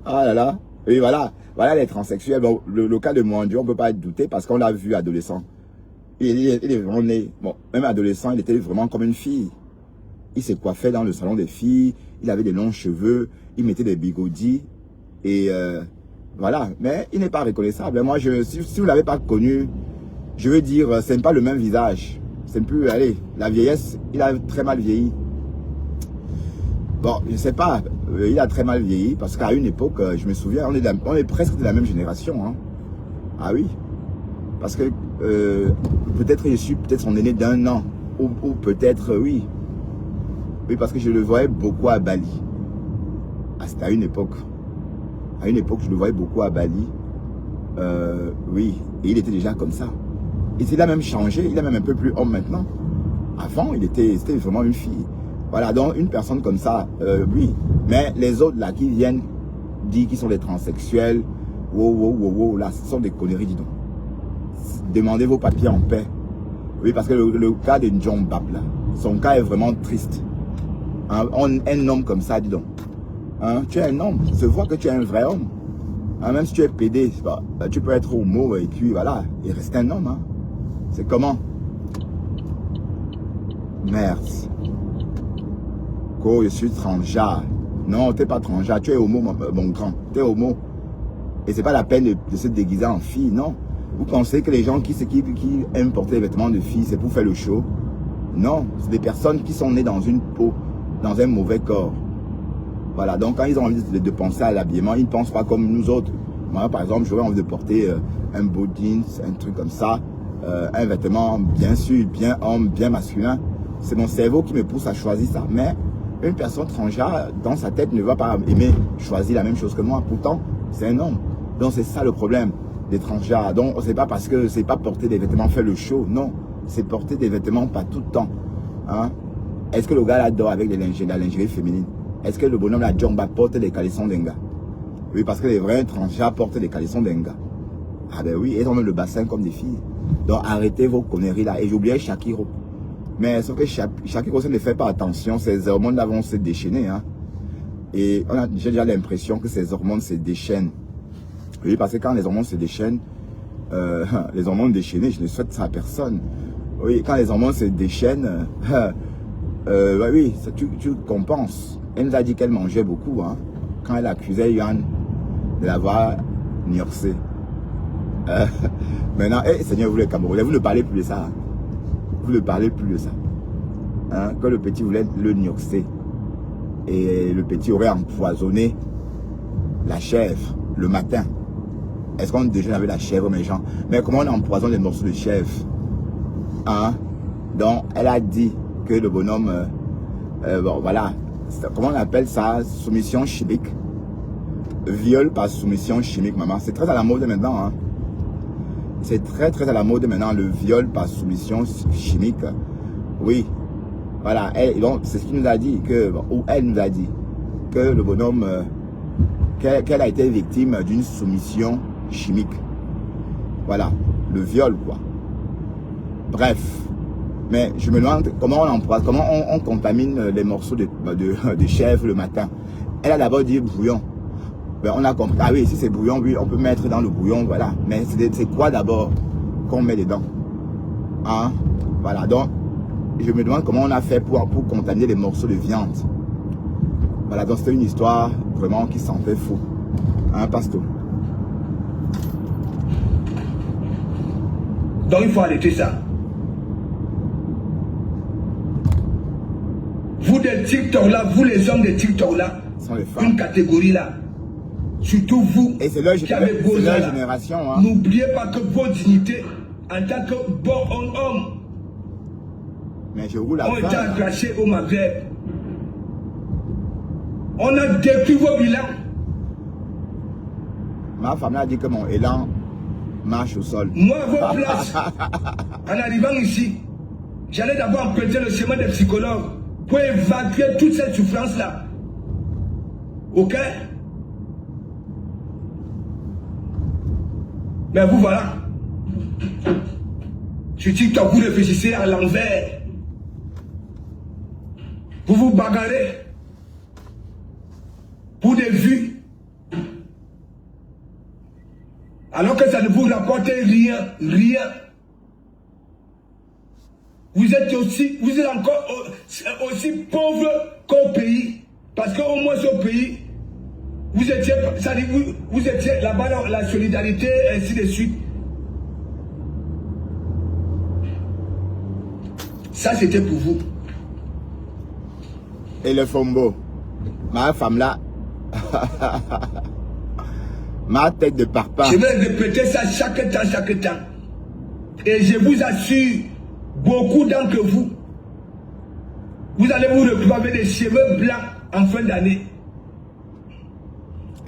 Ah là là. Et voilà. Voilà les transsexuels. Bon, le cas de Mouandjo, on ne peut pas douter parce qu'on l'a vu adolescent. Il est vraiment né. Bon, même adolescent, il était vraiment comme une fille. Il s'est coiffé dans le salon des filles. Il avait des longs cheveux. Il mettait des bigoudis. Et voilà. Mais il n'est pas reconnaissable. Moi, si vous ne l'avez pas connu, je veux dire, ce n'est pas le même visage. C'est plus, allez, la vieillesse, il a très mal vieilli. Bon, je ne sais pas, il a très mal vieilli parce qu'à une époque, je me souviens, on est presque de la même génération. Hein. Ah oui. Parce que peut-être je suis peut-être son aîné d'1 an. Ou peut-être, oui. Oui, parce que je le voyais beaucoup à Bali. Ah, c'était à une époque. À une époque, je le voyais beaucoup à Bali. Oui, et il était déjà comme ça. Et il a même changé, il est même un peu plus homme maintenant. Avant, c'était vraiment une fille. Voilà, donc une personne comme ça, oui. Mais les autres là qui viennent dire qu'ils sont des transsexuels, wow, là, ce sont des conneries, dis donc. Demandez vos papiers en paix. Oui, parce que le cas de John Bap, là, son cas est vraiment triste. Hein, un homme comme ça, dis donc. Hein, tu es un homme, se voit que tu es un vrai homme. Hein, même si tu es pédé, tu peux être homo et puis voilà, il reste un homme. Hein. C'est comment? Merde. Je suis transgenre. Non, tu n'es pas transgenre, tu es homo, mon grand. Tu es homo. Et c'est pas la peine de se déguiser en fille, non. Vous pensez que les gens qui aiment porter des vêtements de filles, c'est pour faire le show? Non, c'est des personnes qui sont nées dans une peau, dans un mauvais corps. Voilà, donc quand ils ont envie de penser à l'habillement, ils ne pensent pas comme nous autres. Moi, par exemple, j'aurais envie de porter un beau jeans, un truc comme ça, un vêtement bien sûr, bien homme, bien masculin. C'est mon cerveau qui me pousse à choisir ça. Mais une personne transgenre, dans sa tête, ne va pas aimer choisir la même chose que moi. Pourtant, c'est un homme. Donc c'est ça le problème des transgenres. Donc c'est pas parce que c'est pas porter des vêtements faire le show. Non, c'est porter des vêtements pas tout le temps. Hein? Est-ce que le gars là dort avec la lingerie féminine? Est-ce que le bonhomme là, John Bap, porte des caleçons d'un gars? Oui, parce que les vrais transgenres portent des caleçons d'un gars. Ah ben oui, ils ont même le bassin comme des filles. Donc arrêtez vos conneries là. Et j'oubliais Shakiro. Mais sauf que Shakiro, ça ne fait pas attention. Ces hormones là vont se déchaîner. Hein. Et j'ai déjà l'impression que ces hormones se déchaînent. Oui, parce que quand les hormones se déchaînent, les hormones déchaînées, je ne souhaite ça à personne. Oui, quand les hormones se déchaînent, bah oui, ça, tu compenses. Elle nous a dit qu'elle mangeait beaucoup, hein, quand elle accusait Yann de l'avoir niorsé. Maintenant, Seigneur, vous les Camerounais, vous ne parlez plus de ça. Hein. Vous ne parlez plus de ça. Hein, que le petit voulait le niorser. Et le petit aurait empoisonné la chèvre le matin. Est-ce qu'on déjeune avec la chèvre, mes gens? Mais comment on empoisonne les morceaux de chèvre? Hein? Donc, elle a dit que le bonhomme, bon, voilà, comment on appelle ça? Soumission chimique. Viol par soumission chimique, maman. C'est très à la mode maintenant. Hein? C'est très à la mode maintenant, le viol par soumission chimique. Oui. Voilà. Donc, c'est ce qu'il nous a dit, ou elle nous a dit, que le bonhomme, qu'elle a été victime d'une soumission chimique. Voilà. Le viol, quoi. Bref. Mais je me demande comment on contamine les morceaux de chèvre le matin. Elle a d'abord dit bouillon. Ben, on a compris. Ah oui, si c'est bouillon, oui, on peut mettre dans le bouillon, voilà. Mais c'est quoi d'abord qu'on met dedans? Hein? Voilà, donc, je me demande comment on a fait pour contaminer les morceaux de viande. Voilà, donc c'était une histoire vraiment qui sentait fou. Hein, Pasteur? Donc il faut arrêter ça. Vous des TikTok là, vous les hommes des TikTok là, une catégorie là. Surtout vous qui avez beau génération. Hein. N'oubliez pas que vos dignités en tant que bon homme ont été attachés au Maghreb. On a détruit vos bilans. Ma femme a dit que mon élan marche au sol. Moi, à vos places, en arrivant ici, j'allais d'abord emprunter le chemin des psychologues pour évacuer toute cette souffrance-là. Ok? Mais vous voilà. Sur TikTok, vous réfléchissez à l'envers. Vous vous bagarrez pour des vues. Alors que ça ne vous rapporte rien, rien. Vous êtes encore aussi pauvre qu'au pays. Parce qu'au moins au pays, vous étiez là-bas, la solidarité, ainsi de suite. Ça, c'était pour vous. Et le fombo. Ma femme là. Ma tête de parpaing. Je vais répéter ça chaque temps. Et je vous assure, beaucoup d'entre vous, vous allez vous retrouver avec des cheveux blancs en fin d'année.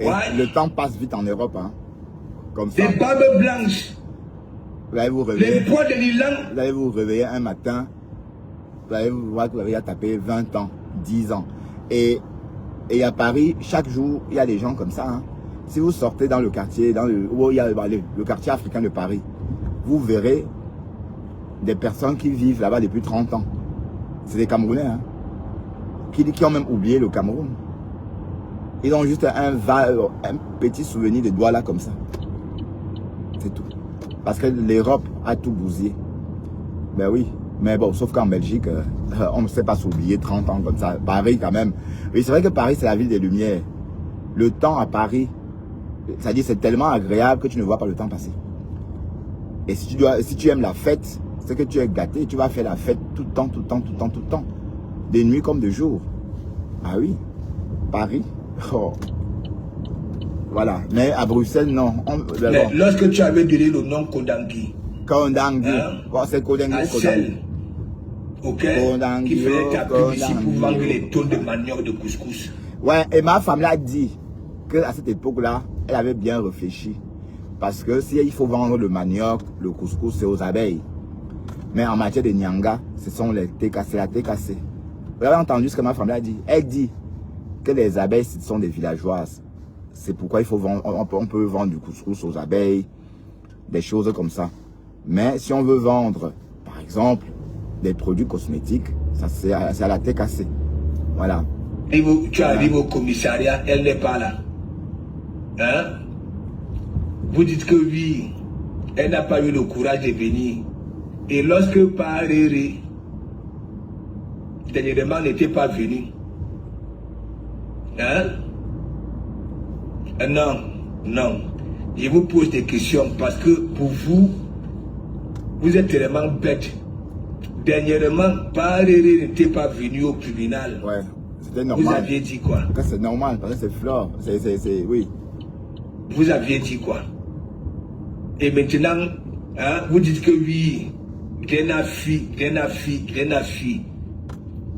Ouais. Le temps passe vite en Europe, hein. Comme ça. Des barbes blanches. Vous allez vous réveiller. Les poids de lilan. Vous allez vous réveiller un matin. Vous allez voir que vous avez tapé 20 ans, 10 ans. Et à Paris, chaque jour, il y a des gens comme ça, hein. Si vous sortez dans le quartier, où il y a le quartier africain de Paris, vous verrez des personnes qui vivent là-bas depuis 30 ans. C'est des Camerounais, hein, qui ont même oublié le Cameroun. Ils ont juste un petit souvenir de doigts là comme ça. C'est tout. Parce que l'Europe a tout bousillé. Ben oui. Mais bon, sauf qu'en Belgique, on ne sait pas s'oublier 30 ans comme ça. Paris quand même. Oui, c'est vrai que Paris, c'est la ville des Lumières. Le temps à Paris, c'est-à-dire c'est tellement agréable que tu ne vois pas le temps passer. Et si tu aimes la fête, c'est que tu es gâté. Tu vas faire la fête tout le temps. Des nuits comme de jours. Ah oui, Paris. Oh. Voilà. Mais à Bruxelles, non. Mais lorsque tu avais donné le nom Kodangui. Kodangui. Bon, c'est Kodangui. Ok. Qui faisait ta pub ici pour vendre les tonnes de manioc de couscous. Ouais, et ma femme l'a dit qu'à cette époque-là, elle avait bien réfléchi. Parce que si il faut vendre le manioc, le couscous, c'est aux abeilles. Mais en matière de Nyanga, ce sont les TKC, la TKC. Vous avez entendu ce que ma femme l'a dit? Elle dit que les abeilles, ce sont des villageoises. C'est pourquoi il faut vendre, on peut vendre du couscous aux abeilles, des choses comme ça. Mais si on veut vendre, par exemple, des produits cosmétiques, ça c'est à la TKC. Voilà. Et tu arrives au commissariat, elle n'est pas là. Hein? Vous dites que oui, elle n'a pas eu le courage de venir. Et lorsque Paréré, dernièrement, n'était pas venu, hein? Non. Je vous pose des questions parce que pour vous, vous êtes tellement bête. Dernièrement, Paréré n'était pas venu au tribunal. Ouais, c'était normal. Vous aviez dit quoi? C'est normal, parce que c'est Flore. Oui. Vous aviez dit quoi? Et maintenant, hein, vous dites que oui, Gléna fui.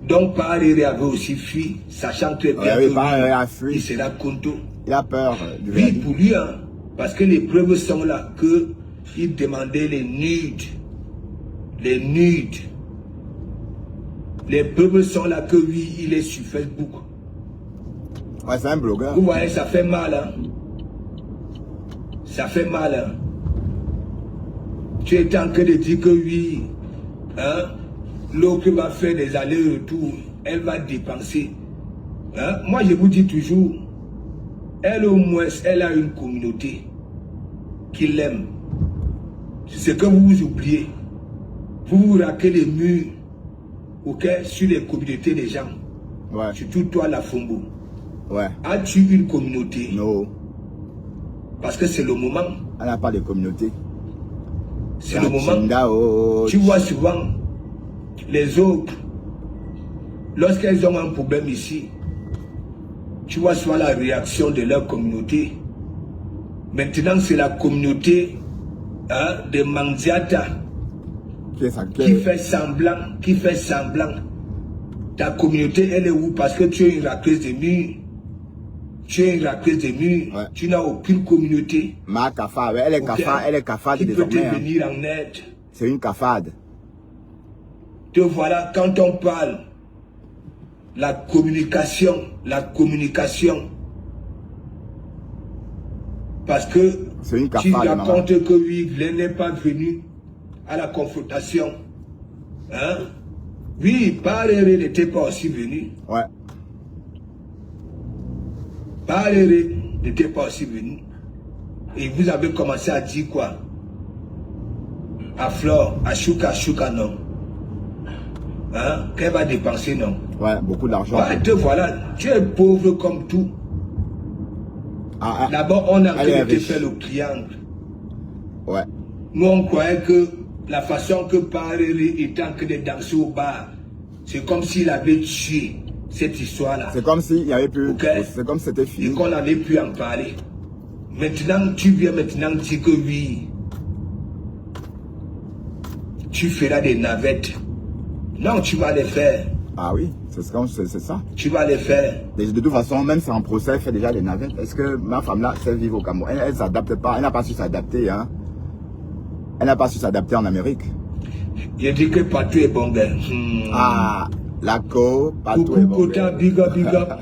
Donc Paréré avait aussi fui, sachant très bien que il sera content. Il a peur. Oui, pour lui, hein, parce que les preuves sont là, que il demandait les nudes. Les preuves sont là que oui, il est sur Facebook. Ouais, c'est un blogueur. Vous voyez, ça fait mal, hein. Ça fait mal, hein. Tu es en train de dire que oui, hein, l'autre va faire des allers-retours, elle va dépenser. Hein? Moi, je vous dis toujours, elle au moins, elle a une communauté qui l'aime. C'est ce que vous oubliez. Vous vous raquez les murs, ok, sur les communautés des gens. Ouais. Surtout toi, la Fombo. Ouais. As-tu une communauté? Non. Parce que c'est le moment. Elle n'a pas de communauté. C'est le moment. Tu vois souvent les autres, lorsqu'elles ont un problème ici, tu vois souvent la réaction de leur communauté. Maintenant, c'est la communauté, hein, de Mandiata qui fait semblant. Ta communauté, elle est où? Parce que tu es une racleuse de murs. Tu es une rappeuse de nuit, Ouais. tu n'as aucune communauté. Ma cafard, elle est Ok. cafard, elle est cafard Qui peut te désormais. Hein. venir en aide. C'est une cafarde. Te voilà, quand on parle, la communication. Parce que C'est une tu cafarde, maman. racontes que oui, Glenn n'est pas venu à la confrontation. Hein? Oui, Paréré n'était pas aussi venu. Ouais. Paréré n'était pas aussi venu. Et vous avez commencé à dire quoi? À Flore, à Chouka, non. Hein? Qu'elle va dépenser, non? Ouais, beaucoup d'argent. Ouais, te voilà, tu es pauvre comme tout. Ah, D'abord, on a elle est que de te riche. faire le triangle. Ouais. Nous, on croyait que la façon que Paréré était en train de danser au bar, c'est comme s'il avait tué cette histoire-là. C'est comme s'il n'y avait plus. Ok. C'est comme si c'était Et fini. qu'on n'avait plus en parler. Maintenant, tu viens maintenant dire que oui, tu feras des navettes. Non, tu vas les faire. Ah oui, c'est ça. Tu vas les faire. De toute façon, même si en procès, elle fait déjà des navettes. Est-ce que ma femme là, sait vivre au Cameroun? Elle ne s'adapte pas. Elle n'a pas su s'adapter. Hein. Elle n'a pas su s'adapter en Amérique. Je dis que partout est bon. Ah, la co, partout Coucou est bon. Kota, big up, big up.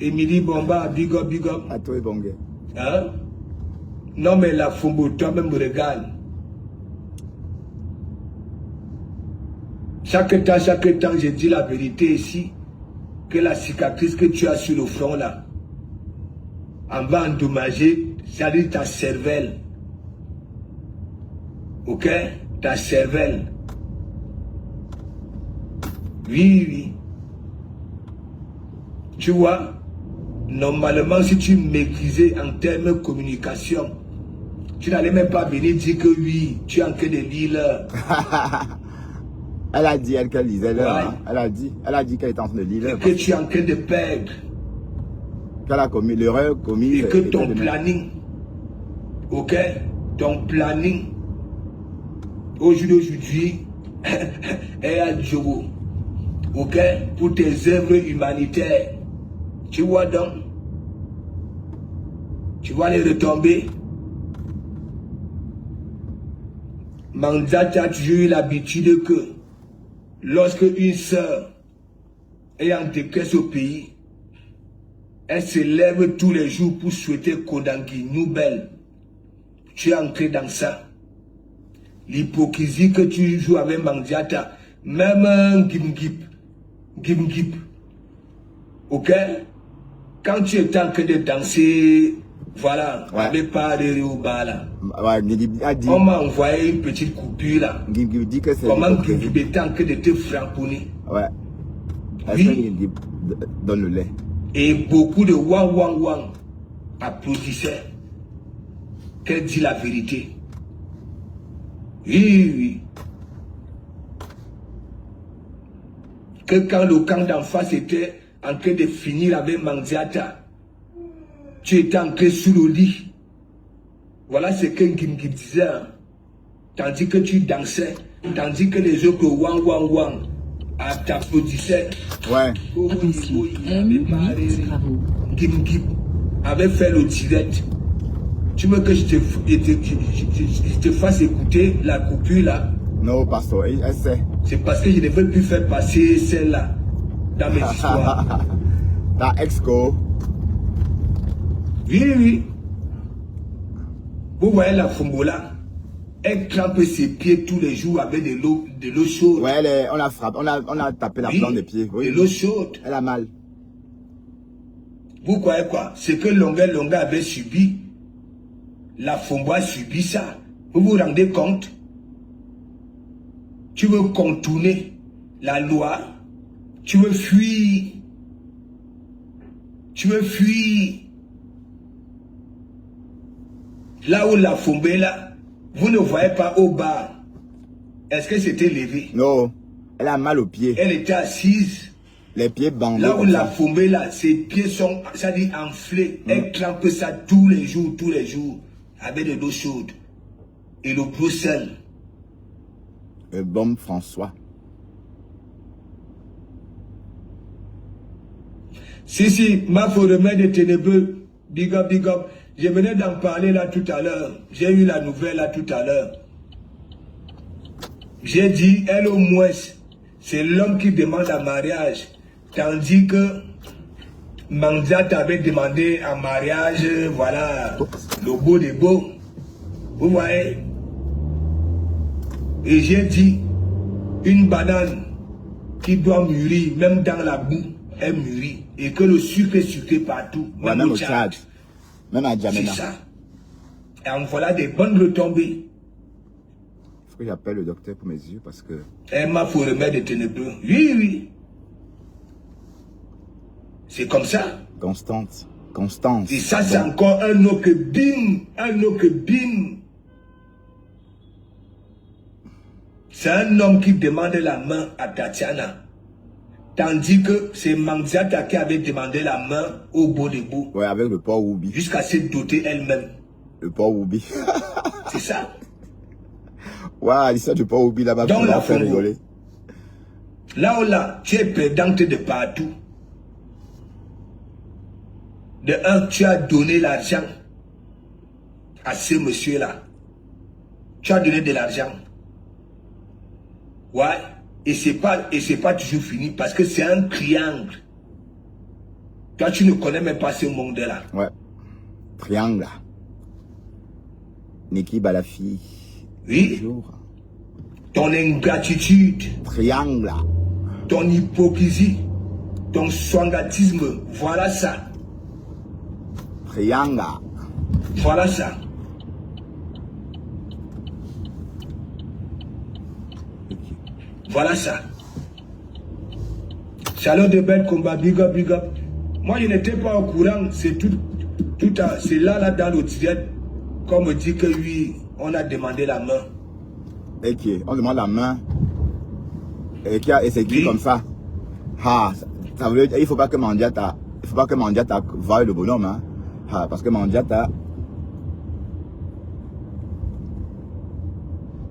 Émilie Bomba, big up, big up. Partout est bon. Hein? Non, mais la Fumbo, toi-même regarde. Chaque temps, je dis la vérité ici, que la cicatrice que tu as sur le front là, on va endommager, c'est-à-dire ta cervelle. Ok? Ta cervelle. Oui. Tu vois, normalement, si tu maîtrisais en termes de communication, tu n'allais même pas venir dire que oui, tu es en train de lire l'heure. Elle a dit qu'elle lisait l'heure. Ouais. Hein. Elle a dit qu'elle était en train de lire l'heure. Que tu es en train de perdre. Qu'elle a commis l'erreur commise. Et que était ton de- planning, ok, ton planning, aujourd'hui, est à Djogo, ok, pour tes œuvres humanitaires. Tu vois donc, tu vas les retomber. Manzata a toujours eu l'habitude que lorsque une sœur est en détresse au pays, elle se lève tous les jours pour souhaiter Kodangi nouvelle. Tu es entré dans ça. L'hypocrisie que tu joues avec Mandiata, même un Gimgip. Ok? Quand tu étais en train de danser, voilà, Ouais. avec Paréré au bar là. Ouais, Ngidi a dit. On m'a envoyé une petite coupure là. Ngidi dit que c'est. Comment l'hypocrisie. Gimgip était en train de te framponner. Ouais. Est-ce Oui. que Ngidi donne le lait? Et beaucoup de wang applaudissaient qu'elle dit la vérité. Oui. Que quand le camp d'en face était en train de finir avec Mandiata, tu étais entré sous le lit. Voilà ce que Gimgip disait. Hein. Tandis que tu dansais, tandis que les autres wang t'applaudissaient. Ouais. Attention, M8 travaux. Gimgip avait fait le direct. Tu veux que je te fasse écouter la coupure là? Non, pasteur, elle sait. C'est parce que je ne veux plus faire passer celle-là dans mes histoires. Ta ex-co. Oui. Vous voyez la Fumbola, elle trempe ses pieds tous les jours avec de l'eau chaude. Ouais, on l'a frappé, on a tapé la Oui, plante des pieds. Oui. de l'eau chaude. Elle a mal. Vous croyez quoi? Ce que Longa avait subi, la Fumbo a subi ça. Vous vous rendez compte? Tu veux contourner la loi, tu veux fuir. Là où la Fumbo est là, vous ne voyez pas au bar. Est-ce que c'était levé? Non, elle a mal aux pieds. Elle était assise. Les pieds bandés. Là où comme la ça. Fumbo est là, ses pieds sont, ça dit enflés. Elle trempe ça tous les jours, avec de l'eau chaude. Et le gros sel. Le bon François. Si, ma faut remède des ténébreux. Big up, big up. Je venais d'en parler là tout à l'heure. J'ai eu la nouvelle là tout à l'heure. J'ai dit, elle au moins, c'est l'homme qui demande un mariage. Tandis que Mandiat avait demandé un mariage, voilà, le beau des beaux. Vous voyez? Et j'ai dit, une banane qui doit mûrir, même dans la boue, elle mûrit. Et que le sucre est sucré partout, Ouais, même au Tchad. Même à Djamena. C'est ça. Et en voilà des bonnes retombées. Il faut que j'appelle le docteur pour mes yeux parce que... Elle m'a fait remède des ténébreux. Oui, oui. C'est comme ça. Constance. Et ça, c'est encore un autre bim. Un autre bim. C'est un homme qui demande la main à Tatiana. Tandis que c'est Mandiata qui avait demandé la main au beau debout. Ouais, avec le porc Woubi. Jusqu'à se doter elle-même. Le porc Woubi. C'est ça. Ouais, l'histoire du porc Woubi là-bas, pour la faire rigoler. Là, tu es perdante de partout. De un, tu as donné l'argent à ce monsieur-là. Tu as donné de l'argent. Ouais. Et c'est pas toujours fini parce que c'est un triangle. Toi, tu ne connais même pas ce monde-là. Ouais. Triangle. Niki Balafi. Oui. Bonjour. Ton ingratitude. Triangle. Ton hypocrisie. Ton swangatisme. Voilà ça. Triangle. Voilà ça. Voilà ça. Salon de bel combat, big up, big up. Moi, je n'étais pas au courant. C'est c'est là, dans le direct, qu'on me dit que oui, on a demandé la main. Ok, on demande la main. Et c'est écrit comme ça. Ah, ça veut dire, il faut pas que Mandiata voie le bonhomme, hein. Ah, parce que Mandiata,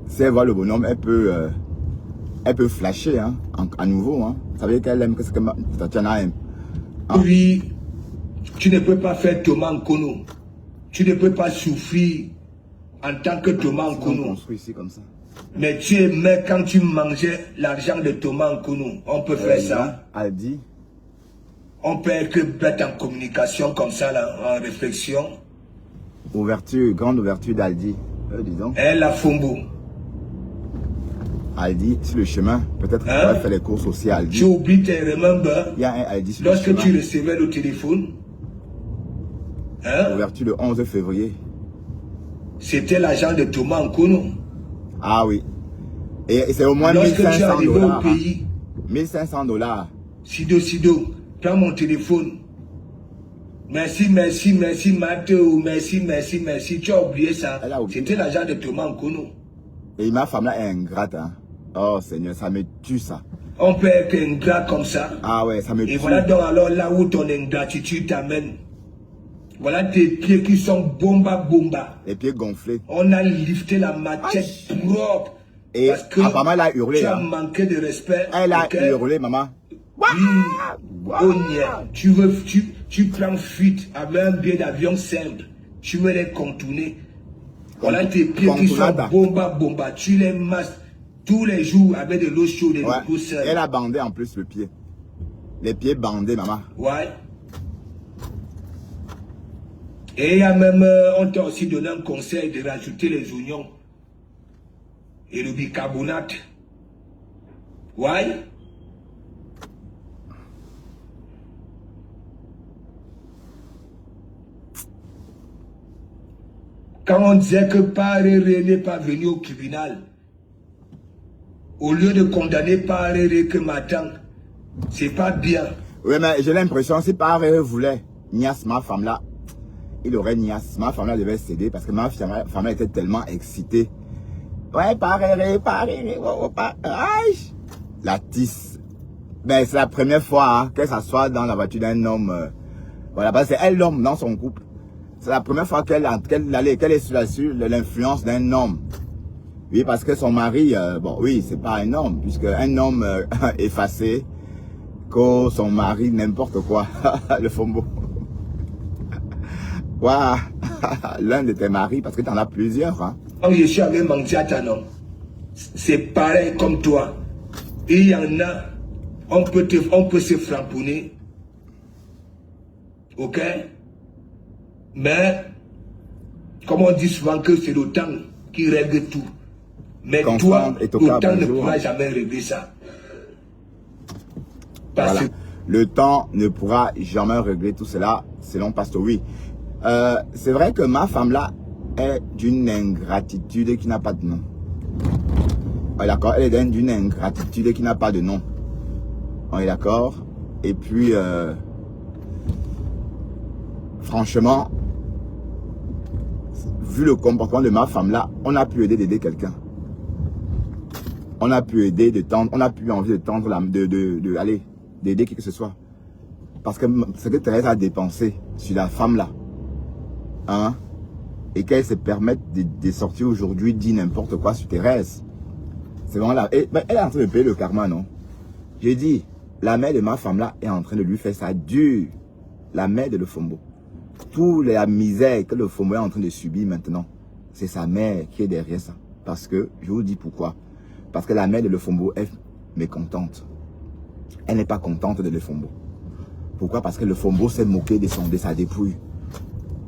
si elle voit le bonhomme, elle peut flasher, hein, à nouveau, hein. Ça veut dire qu'elle aime ce que Tatiana aime. Hein? Oui, tu ne peux pas faire Thomas Nkono. Tu ne peux pas souffrir en tant que Thomas Nkono. On construit ici comme ça. Mais tu aimais quand tu mangeais l'argent de Thomas Nkono. On peut faire ça. Aldi. On peut être en communication comme ça, là, en réflexion. Grande ouverture d'Aldi. Disons. Elle a Fombo. Aldi, sur le chemin, peut-être qu'on va faire les courses aussi à Aldi. Tu oublies tes remember. Il y a un Aldi sur le chemin. Lorsque tu recevais le téléphone. Hein? Ouverture le 11 février. C'était l'agent de Thomas Nkono. Ah oui. Et c'est au moins lorsque tu es arrivé $1,500. au pays. $1,500. Sido, prends mon téléphone. Merci, Mathéo. Merci. Tu as oublié ça. C'était l'agent de Thomas Nkono. Et ma femme là est ingrate, hein. Oh Seigneur, ça me tue ça. On peut être ingrat comme ça. Ah ouais, ça me tue. Et voilà donc alors là où ton ingratitude t'amène. Voilà tes pieds qui sont bomba. Les pieds gonflés. On a lifté la machette propre. Et parce que apparemment elle a hurlé. Tu as hein. manqué de respect. Elle a hurlé, maman. Oui. Oh yeah. Tu prends fuite avec un billet d'avion simple. Tu veux les contourner. Voilà tes pieds qui sont bomba. Tu les masses tous les jours avec de l'eau chaude et de l'eau sèche. Elle a bandé en plus le pied. Les pieds bandés, maman. Ouais. Et il y a même, on t'a aussi donné un conseil de rajouter les oignons et le bicarbonate. Ouais. Quand on disait que Paréré n'est pas venu au tribunal, au lieu de condamner Paréré que m'attend, c'est pas bien. Oui, mais j'ai l'impression, si Paréré voulait niasse ma femme là, il aurait niasse. Ma femme là devait céder parce que ma femme là était tellement excitée. Ouais, Paréré, la tisse. Ben, c'est la première fois hein, qu'elle s'assoit dans la voiture d'un homme. Voilà, parce que c'est elle l'homme dans son couple. C'est la première fois qu'elle est sur l'influence d'un homme. Oui, parce que son mari, bon, oui, c'est pas un homme, puisque un homme effacé, Nico, son mari, n'importe quoi. Le Fombo. Waouh. L'un de tes maris, parce que tu en as plusieurs. Hein. Je suis avec Mantiata, non. C'est pareil comme toi. Il y en a, on peut se framponner. Ok? Mais, comme on dit souvent que c'est le temps qui règle tout. Mais toi, le temps ne pourra jamais régler ça. Voilà. Le temps ne pourra jamais régler tout cela, selon Pasteur. Oui. C'est vrai que ma femme là est d'une ingratitude qui n'a pas de nom. D'accord, elle est d'une ingratitude qui n'a pas de nom. On est d'accord. Et puis, franchement, vu le comportement de ma femme là, on a pu aider d'aider quelqu'un. On a pu aider de tendre, on a pu envie de tendre d'aider qui que ce soit. Parce que ce que Thérèse a dépensé sur la femme là, hein, et qu'elle se permette de sortir aujourd'hui, dit n'importe quoi sur Thérèse. C'est vraiment là. Elle est en train de payer le karma, non? J'ai dit, la mère de ma femme là est en train de lui faire ça dur. La mère de le Fombo. Toute la misère que le Fombo est en train de subir maintenant, c'est sa mère qui est derrière ça. Parce que, je vous dis pourquoi. Parce que la mère de le Fombo est mécontente. Elle n'est pas contente de le Fombo. Pourquoi? Parce que le Fombo s'est moqué de sa dépouille.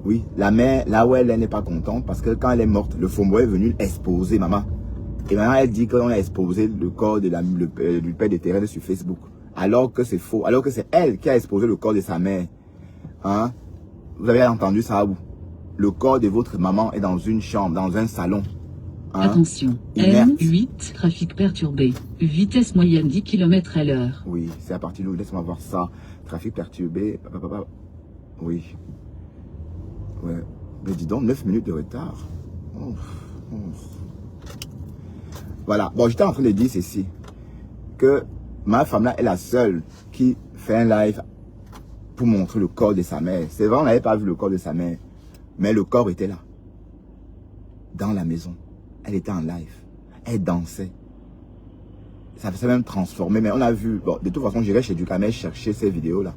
Oui, la mère, là où elle n'est pas contente, parce que quand elle est morte, le Fombo est venu exposer maman. Et maintenant, elle dit qu'on a exposé le corps de du père de Thérèse sur Facebook. Alors que c'est faux. Alors que c'est elle qui a exposé le corps de sa mère. Hein? Vous avez entendu ça où? Le corps de votre maman est dans une chambre, dans un salon. Hein? Attention, M8, trafic perturbé. Vitesse moyenne 10 km/h. Oui, c'est à partir d'où? Laisse-moi voir ça. Trafic perturbé. Oui. Ouais. Mais dis donc, 9 minutes de retard. Voilà. Bon, j'étais en train de dire ceci. Que ma femme là est la seule qui fait un live pour montrer le corps de sa mère. C'est vrai, on n'avait pas vu le corps de sa mère. Mais le corps était là. Dans la maison. Elle était en live. Elle dansait. Ça s'est même transformé. Mais on a vu. Bon, de toute façon, j'irai chez Ducamer chercher ces vidéos-là.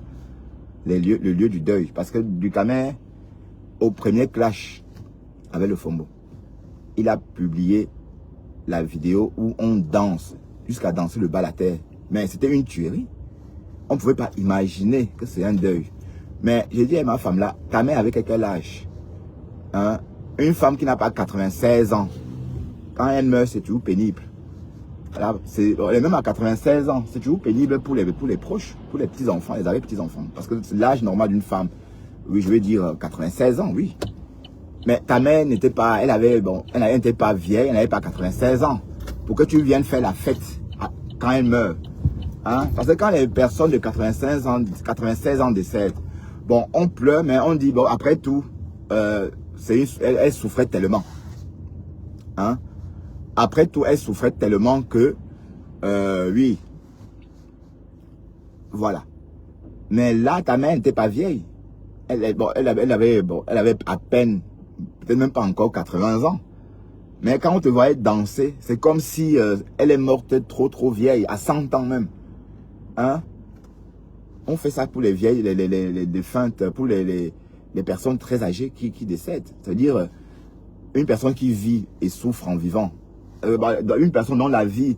Le lieu du deuil. Parce que Ducamer, au premier clash avec le Fombo, il a publié la vidéo où on danse. Jusqu'à danser le bal à terre. Mais c'était une tuerie. On ne pouvait pas imaginer que c'est un deuil. Mais j'ai dit à ma femme là, ta mère avec quel âge? Hein? Une femme qui n'a pas 96 ans. Quand elle meurt, c'est toujours pénible. Voilà, même à 96 ans, c'est toujours pénible pour les proches, pour les petits-enfants, les arrière-petits-enfants. Parce que c'est l'âge normal d'une femme. Oui, je veux dire 96 ans, oui. Mais ta mère n'était pas, elle n'était pas vieille, elle n'avait pas 96 ans. Pour que tu viennes faire la fête quand elle meurt. Hein? Parce que quand les personnes de 96 ans décèdent, bon, on pleure, mais on dit, bon, après tout, elle souffrait tellement. Hein? Après tout, elle souffrait tellement que, oui, voilà. Mais là, ta mère n'était pas vieille. Elle avait à peine, peut-être même pas encore 80 ans. Mais quand on te voyait danser, c'est comme si elle est morte trop vieille, à 100 ans même. Hein? On fait ça pour les vieilles, les défuntes, pour les personnes très âgées qui décèdent. C'est-à-dire, une personne qui vit et souffre en vivant. Une personne dont la vie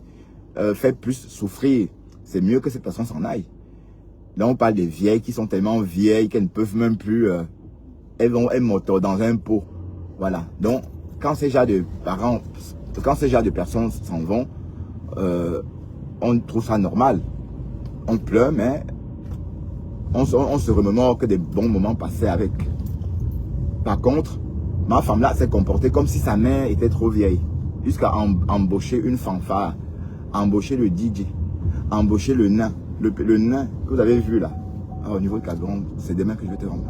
fait plus souffrir, c'est mieux que cette personne s'en aille. Là, on parle des vieilles qui sont tellement vieilles qu'elles ne peuvent même plus... elles vont être mortes dans un pot. Voilà. Donc, quand ces genres de parents, quand ces genres de personnes s'en vont, on trouve ça normal. On pleure, mais on se remémore que des bons moments passés avec. Par contre, ma femme là s'est comportée comme si sa mère était trop vieille. Jusqu'à embaucher une fanfare, embaucher le DJ, embaucher le nain. Le nain que vous avez vu là, au niveau de Cadron, c'est demain que je vais te rendre.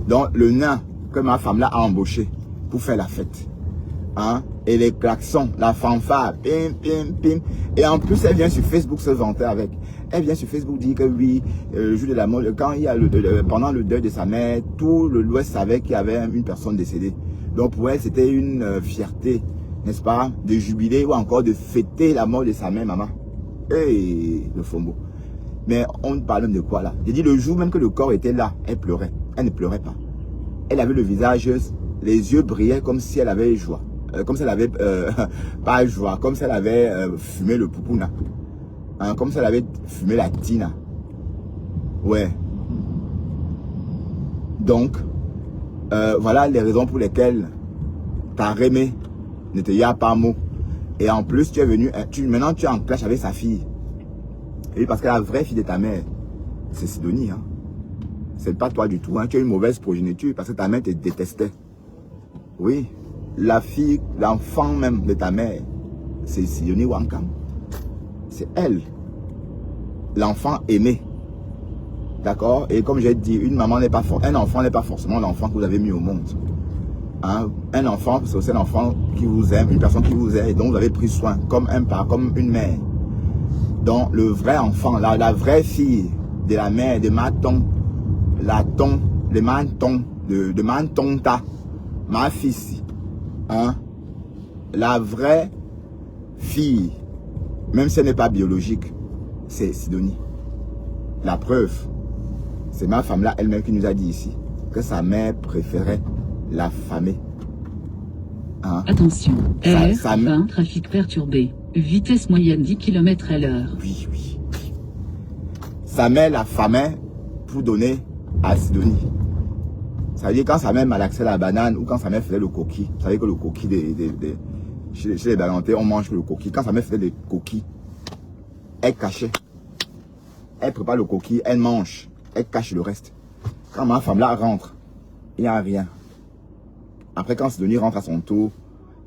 Donc le nain que ma femme là a embauché pour faire la fête. Hein? Et les klaxons, la fanfare, pim, pim, pim. Et en plus, elle vient sur Facebook se vanter avec. Elle vient sur Facebook dire que oui, le jour de la mort, quand il y a pendant le deuil de sa mère, tout l'Ouest savait qu'il y avait une personne décédée. Donc pour elle, c'était une fierté n'est-ce pas, de jubiler ou encore de fêter la mort de sa mère, maman. Et le Fombo. Mais on parle de quoi là? J'ai dit le jour même que le corps était là, elle pleurait. Elle ne pleurait pas. Elle avait le visage, les yeux brillaient comme si elle avait joie. Comme si elle avait, pas joie, comme si elle avait fumé le poupouna. Hein, comme si elle avait fumé la tina. Ouais. Donc, voilà les raisons pour lesquelles ta Rémé ne te y a pas mot. Et en plus, tu es venu, maintenant tu es en clash avec sa fille. Et parce que la vraie fille de ta mère, c'est Sidonie. Hein. C'est pas toi du tout. Hein. Tu as une mauvaise progéniture parce que ta mère te détestait. Oui. La fille, l'enfant même de ta mère, c'est Sidonie Wankam. C'est elle. L'enfant aimé. D'accord? Et comme j'ai dit, une maman n'est pas un enfant n'est pas forcément l'enfant que vous avez mis au monde. Hein? Un enfant, c'est aussi un enfant qui vous aime, une personne qui vous aime et dont vous avez pris soin, comme un père, comme une mère. Donc le vrai enfant, la vraie fille de la mère, de ma tonne, de ma tonta, ma fille, hein? La vraie fille, même si elle n'est pas biologique, c'est Sidonie. La preuve, c'est ma femme là elle-même qui nous a dit ici que sa mère préférait la famille. Hein? Attention, R20, trafic perturbé, vitesse moyenne 10 km/h. Oui, oui. Sa mère la famille pour donner à Sidonie. Ça veut dire quand sa mère malaxait la banane ou quand sa mère faisait le coquille. Vous savez que le coquille chez les Balantais, on mange le coquille. Quand sa mère faisait le coquille, elle cachait. Elle prépare le coquille, elle mange, elle cache le reste. Quand ma femme là rentre, il n'y a rien. Après, quand Sidonie rentre à son tour,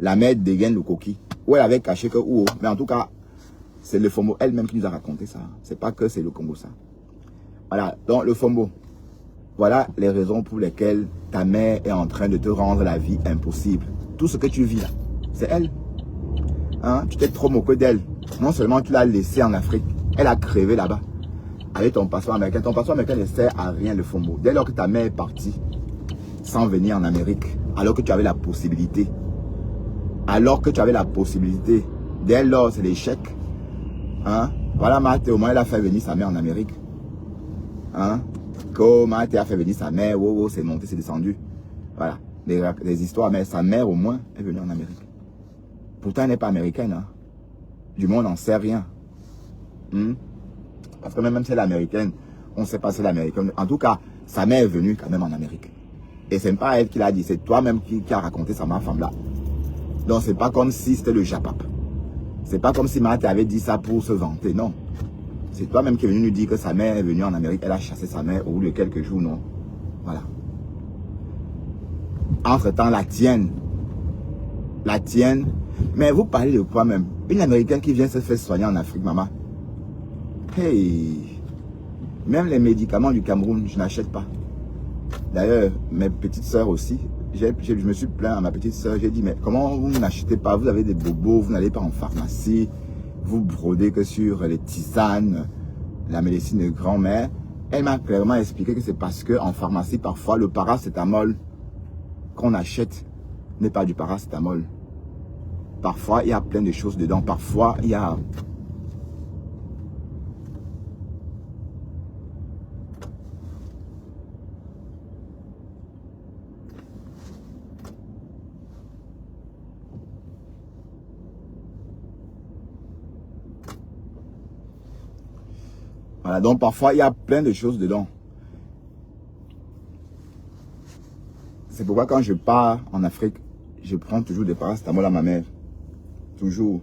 la mère dégaine le coquille. Ou elle avait caché que ou. Mais en tout cas, c'est le Fombo elle-même qui nous a raconté ça. C'est pas que c'est le Congo ça. Voilà, donc le Fombo. Voilà les raisons pour lesquelles ta mère est en train de te rendre la vie impossible. Tout ce que tu vis là, c'est elle. Hein? Tu t'es trop moqué d'elle. Non seulement tu l'as laissée en Afrique, elle a crevé là-bas. Avec ton passeport américain. Ton passeport américain ne sert à rien le Fombo. Dès lors que ta mère est partie, sans venir en Amérique, alors que tu avais la possibilité. Dès lors, c'est l'échec. Hein? Voilà, Marthe, au moins, elle a fait venir sa mère en Amérique. Hein? Comment Marthe a fait venir sa mère, wow, c'est monté, c'est descendu. Voilà, des histoires, mais sa mère, au moins, est venue en Amérique. Pourtant, elle n'est pas américaine. Hein? Du moins, on n'en sait rien. Parce que même si elle est américaine, on ne sait pas si elle est américaine. En tout cas, sa mère est venue quand même en Amérique. Et ce n'est pas elle qui l'a dit, c'est toi-même qui a raconté ça, ma femme là. Donc c'est pas comme si c'était le Japap. C'est pas comme si Marthe avait dit ça pour se vanter, non. C'est toi-même qui est venu nous dire que sa mère est venue en Amérique, elle a chassé sa mère au bout de quelques jours, non. Voilà. Entre-temps, la tienne. Mais vous parlez de quoi même? Une Américaine qui vient se faire soigner en Afrique, maman. Hey, même les médicaments du Cameroun, je n'achète pas. D'ailleurs, mes petites sœurs aussi, je me suis plaint à ma petite sœur, j'ai dit, mais comment vous n'achetez pas? Vous avez des bobos, vous n'allez pas en pharmacie, vous brodez que sur les tisanes, la médecine de grand-mère. Elle m'a clairement expliqué que c'est parce que en pharmacie, parfois, le paracétamol qu'on achète n'est pas du paracétamol. Parfois, il y a plein de choses dedans. Parfois, il y a... Voilà, donc parfois, il y a plein de choses dedans. C'est pourquoi quand je pars en Afrique, je prends toujours des paracétamol à ma mère. Toujours.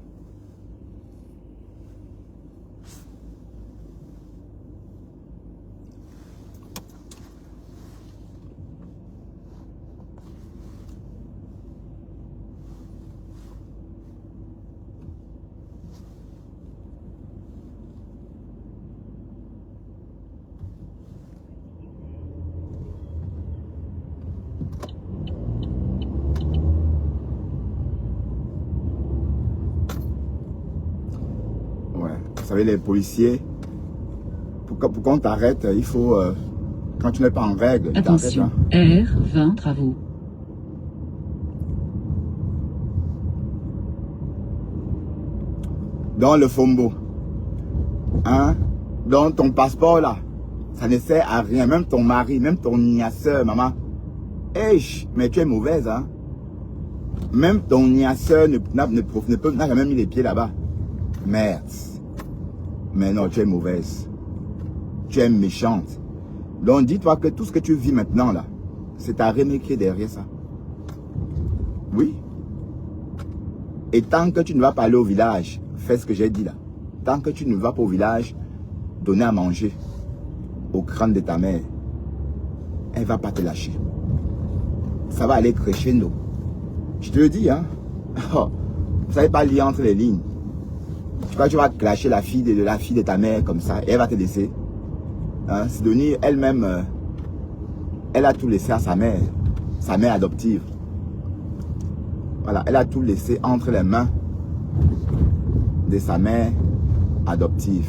Vous savez, les policiers, pour qu'on t'arrête, il faut, quand tu n'es pas en règle, attention, R20 travaux. Dans le Fombo. Hein? Dans ton passeport là. Ça ne sert à rien. Même ton mari, même ton niasseur, maman. Hey, mais tu es mauvaise, hein? Même ton niasseur n'a jamais mis les pieds là-bas. Merde. Mais non, tu es mauvaise. Tu es méchante. Donc dis-toi que tout ce que tu vis maintenant là, c'est ta Rémi qui est derrière ça. Oui. Et tant que tu ne vas pas aller au village, fais ce que j'ai dit là. Tant que tu ne vas pas au village, donner à manger au crâne de ta mère, elle ne va pas te lâcher. Ça va aller crescendo. Je te le dis, hein. Vous ne savez pas lire entre les lignes. Tu crois que tu vas clasher la fille de ta mère comme ça et elle va te laisser. Hein? Sidonie elle-même, elle a tout laissé à sa mère adoptive. Voilà, elle a tout laissé entre les mains de sa mère adoptive.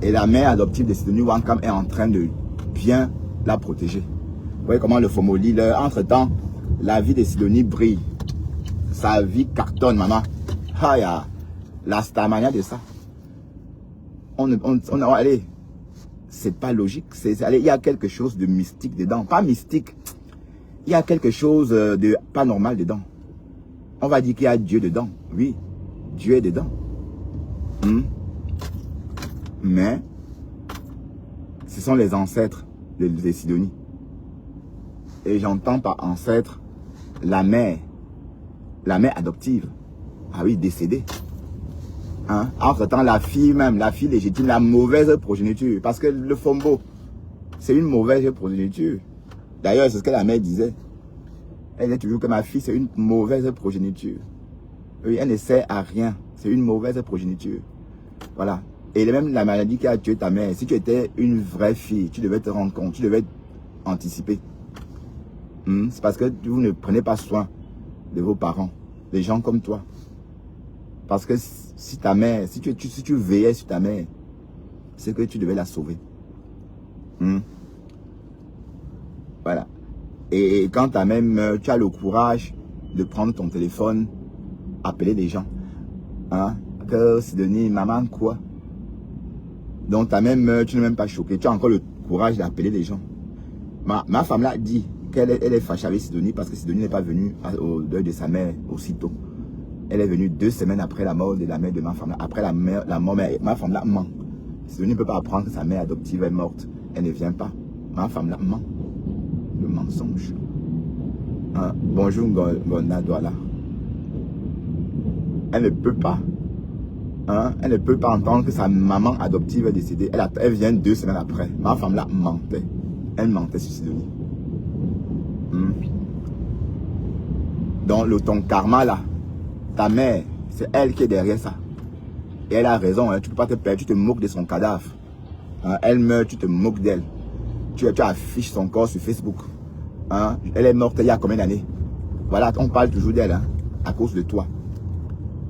Et la mère adoptive de Sidonie Wankam est en train de bien la protéger. Vous voyez comment le Fomoli, entre-temps, la vie de Sidonie brille. Sa vie cartonne, maman. Ah, ya, la stamania de ça. Allez, c'est pas logique. Allez, il y a quelque chose de mystique dedans. Pas mystique. Il y a quelque chose de pas normal dedans. On va dire qu'il y a Dieu dedans. Oui, Dieu est dedans. Mais, ce sont les ancêtres de Sidonie. Et j'entends par ancêtre la mère adoptive. Ah oui, décédée. Hein? Entre-temps, la fille légitime, la mauvaise progéniture. Parce que le Fombo, c'est une mauvaise progéniture. D'ailleurs, c'est ce que la mère disait. Elle disait toujours que ma fille, c'est une mauvaise progéniture. Oui, elle ne sert à rien. C'est une mauvaise progéniture. Voilà. Et même la maladie qui a tué ta mère, si tu étais une vraie fille, tu devais te rendre compte, tu devais anticiper. C'est parce que vous ne prenez pas soin de vos parents, des gens comme toi. Parce que si ta mère, si tu veillais sur ta mère, c'est que tu devais la sauver. Voilà. Et quand ta mère meurt, tu as le courage de prendre ton téléphone, appeler des gens. Hein? Que Sidonie, maman quoi? Donc ta mère meurt, tu n'es même pas choqué. Tu as encore le courage d'appeler des gens. Ma femme l'a dit qu'elle est fâchée avec Sidonie parce que Sidonie n'est pas venue au deuil de sa mère aussitôt. Elle est venue 2 semaines après la mort de la mère de ma femme. Après la mort, ma femme là ment. Sidonie ne peut pas apprendre que sa mère adoptive est morte. Elle ne vient pas. Ma femme là ment. Le mensonge. Hein? Bonjour Gona Douala. Elle ne peut pas. Hein? Elle ne peut pas entendre que sa maman adoptive est décédée. Elle vient 2 semaines après. Ma femme là mentait. Elle mentait sur Sidonie. Donc ton karma là, ta mère, c'est elle qui est derrière ça. Et elle a raison, hein, tu ne peux pas te perdre, tu te moques de son cadavre. Hein, elle meurt, tu te moques d'elle. Tu affiches son corps sur Facebook. Hein, elle est morte il y a combien d'années? Voilà, on parle toujours d'elle, hein, à cause de toi.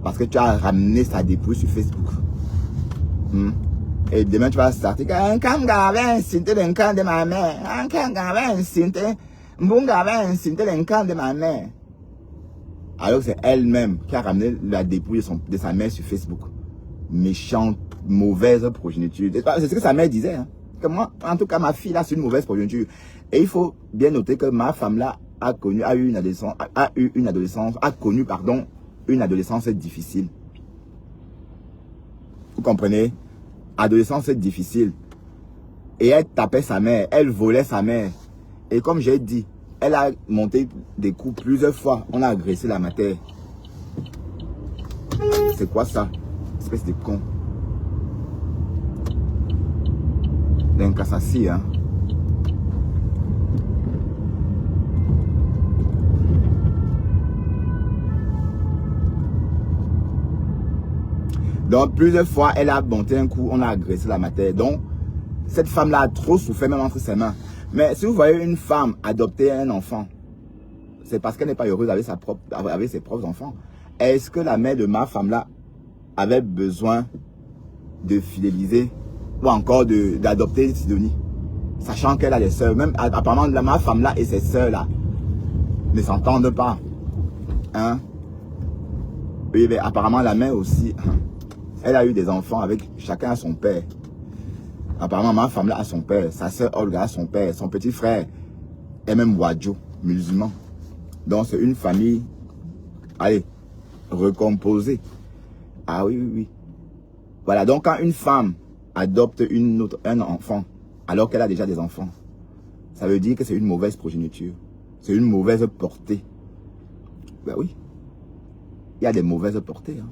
Parce que tu as ramené sa dépouille sur Facebook. Et demain tu vas sortir. Un camp c'était le camp de ma mère. Un camp c'était le camp de ma mère. Alors que c'est elle-même qui a ramené la dépouille de sa mère sur Facebook. Méchante, mauvaise progéniture. C'est ce que sa mère disait. Hein. Que moi, en tout cas, ma fille là, c'est une mauvaise progéniture. Et il faut bien noter que ma femme là a connu une adolescence difficile. Vous comprenez? Adolescence difficile. Et elle tapait sa mère, elle volait sa mère. Et comme j'ai dit, elle a monté des coups plusieurs fois. On a agressé la matière. C'est quoi ça? Espèce de con. D'un cassassi, hein. Donc, plusieurs fois, elle a monté un coup, on a agressé la matière. Donc, cette femme-là a trop souffert même entre ses mains. Mais si vous voyez une femme adopter un enfant, c'est parce qu'elle n'est pas heureuse avec ses propres enfants. Est-ce que la mère de ma femme-là avait besoin de fidéliser ou encore d'adopter Sidonie? Sachant qu'elle a des sœurs. Même apparemment, ma femme-là et ses sœurs-là ne s'entendent pas. Hein? Oui, mais apparemment, la mère aussi. Hein? Elle a eu des enfants avec chacun à son père. Apparemment, ma femme là a son père, sa soeur Olga a son père, son petit frère est même Wadjo, musulman. Donc c'est une famille, allez, recomposée. Ah oui, oui, oui. Voilà, donc quand une femme adopte un enfant, alors qu'elle a déjà des enfants, ça veut dire que c'est une mauvaise progéniture. C'est une mauvaise portée. Ben oui. Il y a des mauvaises portées. Hein.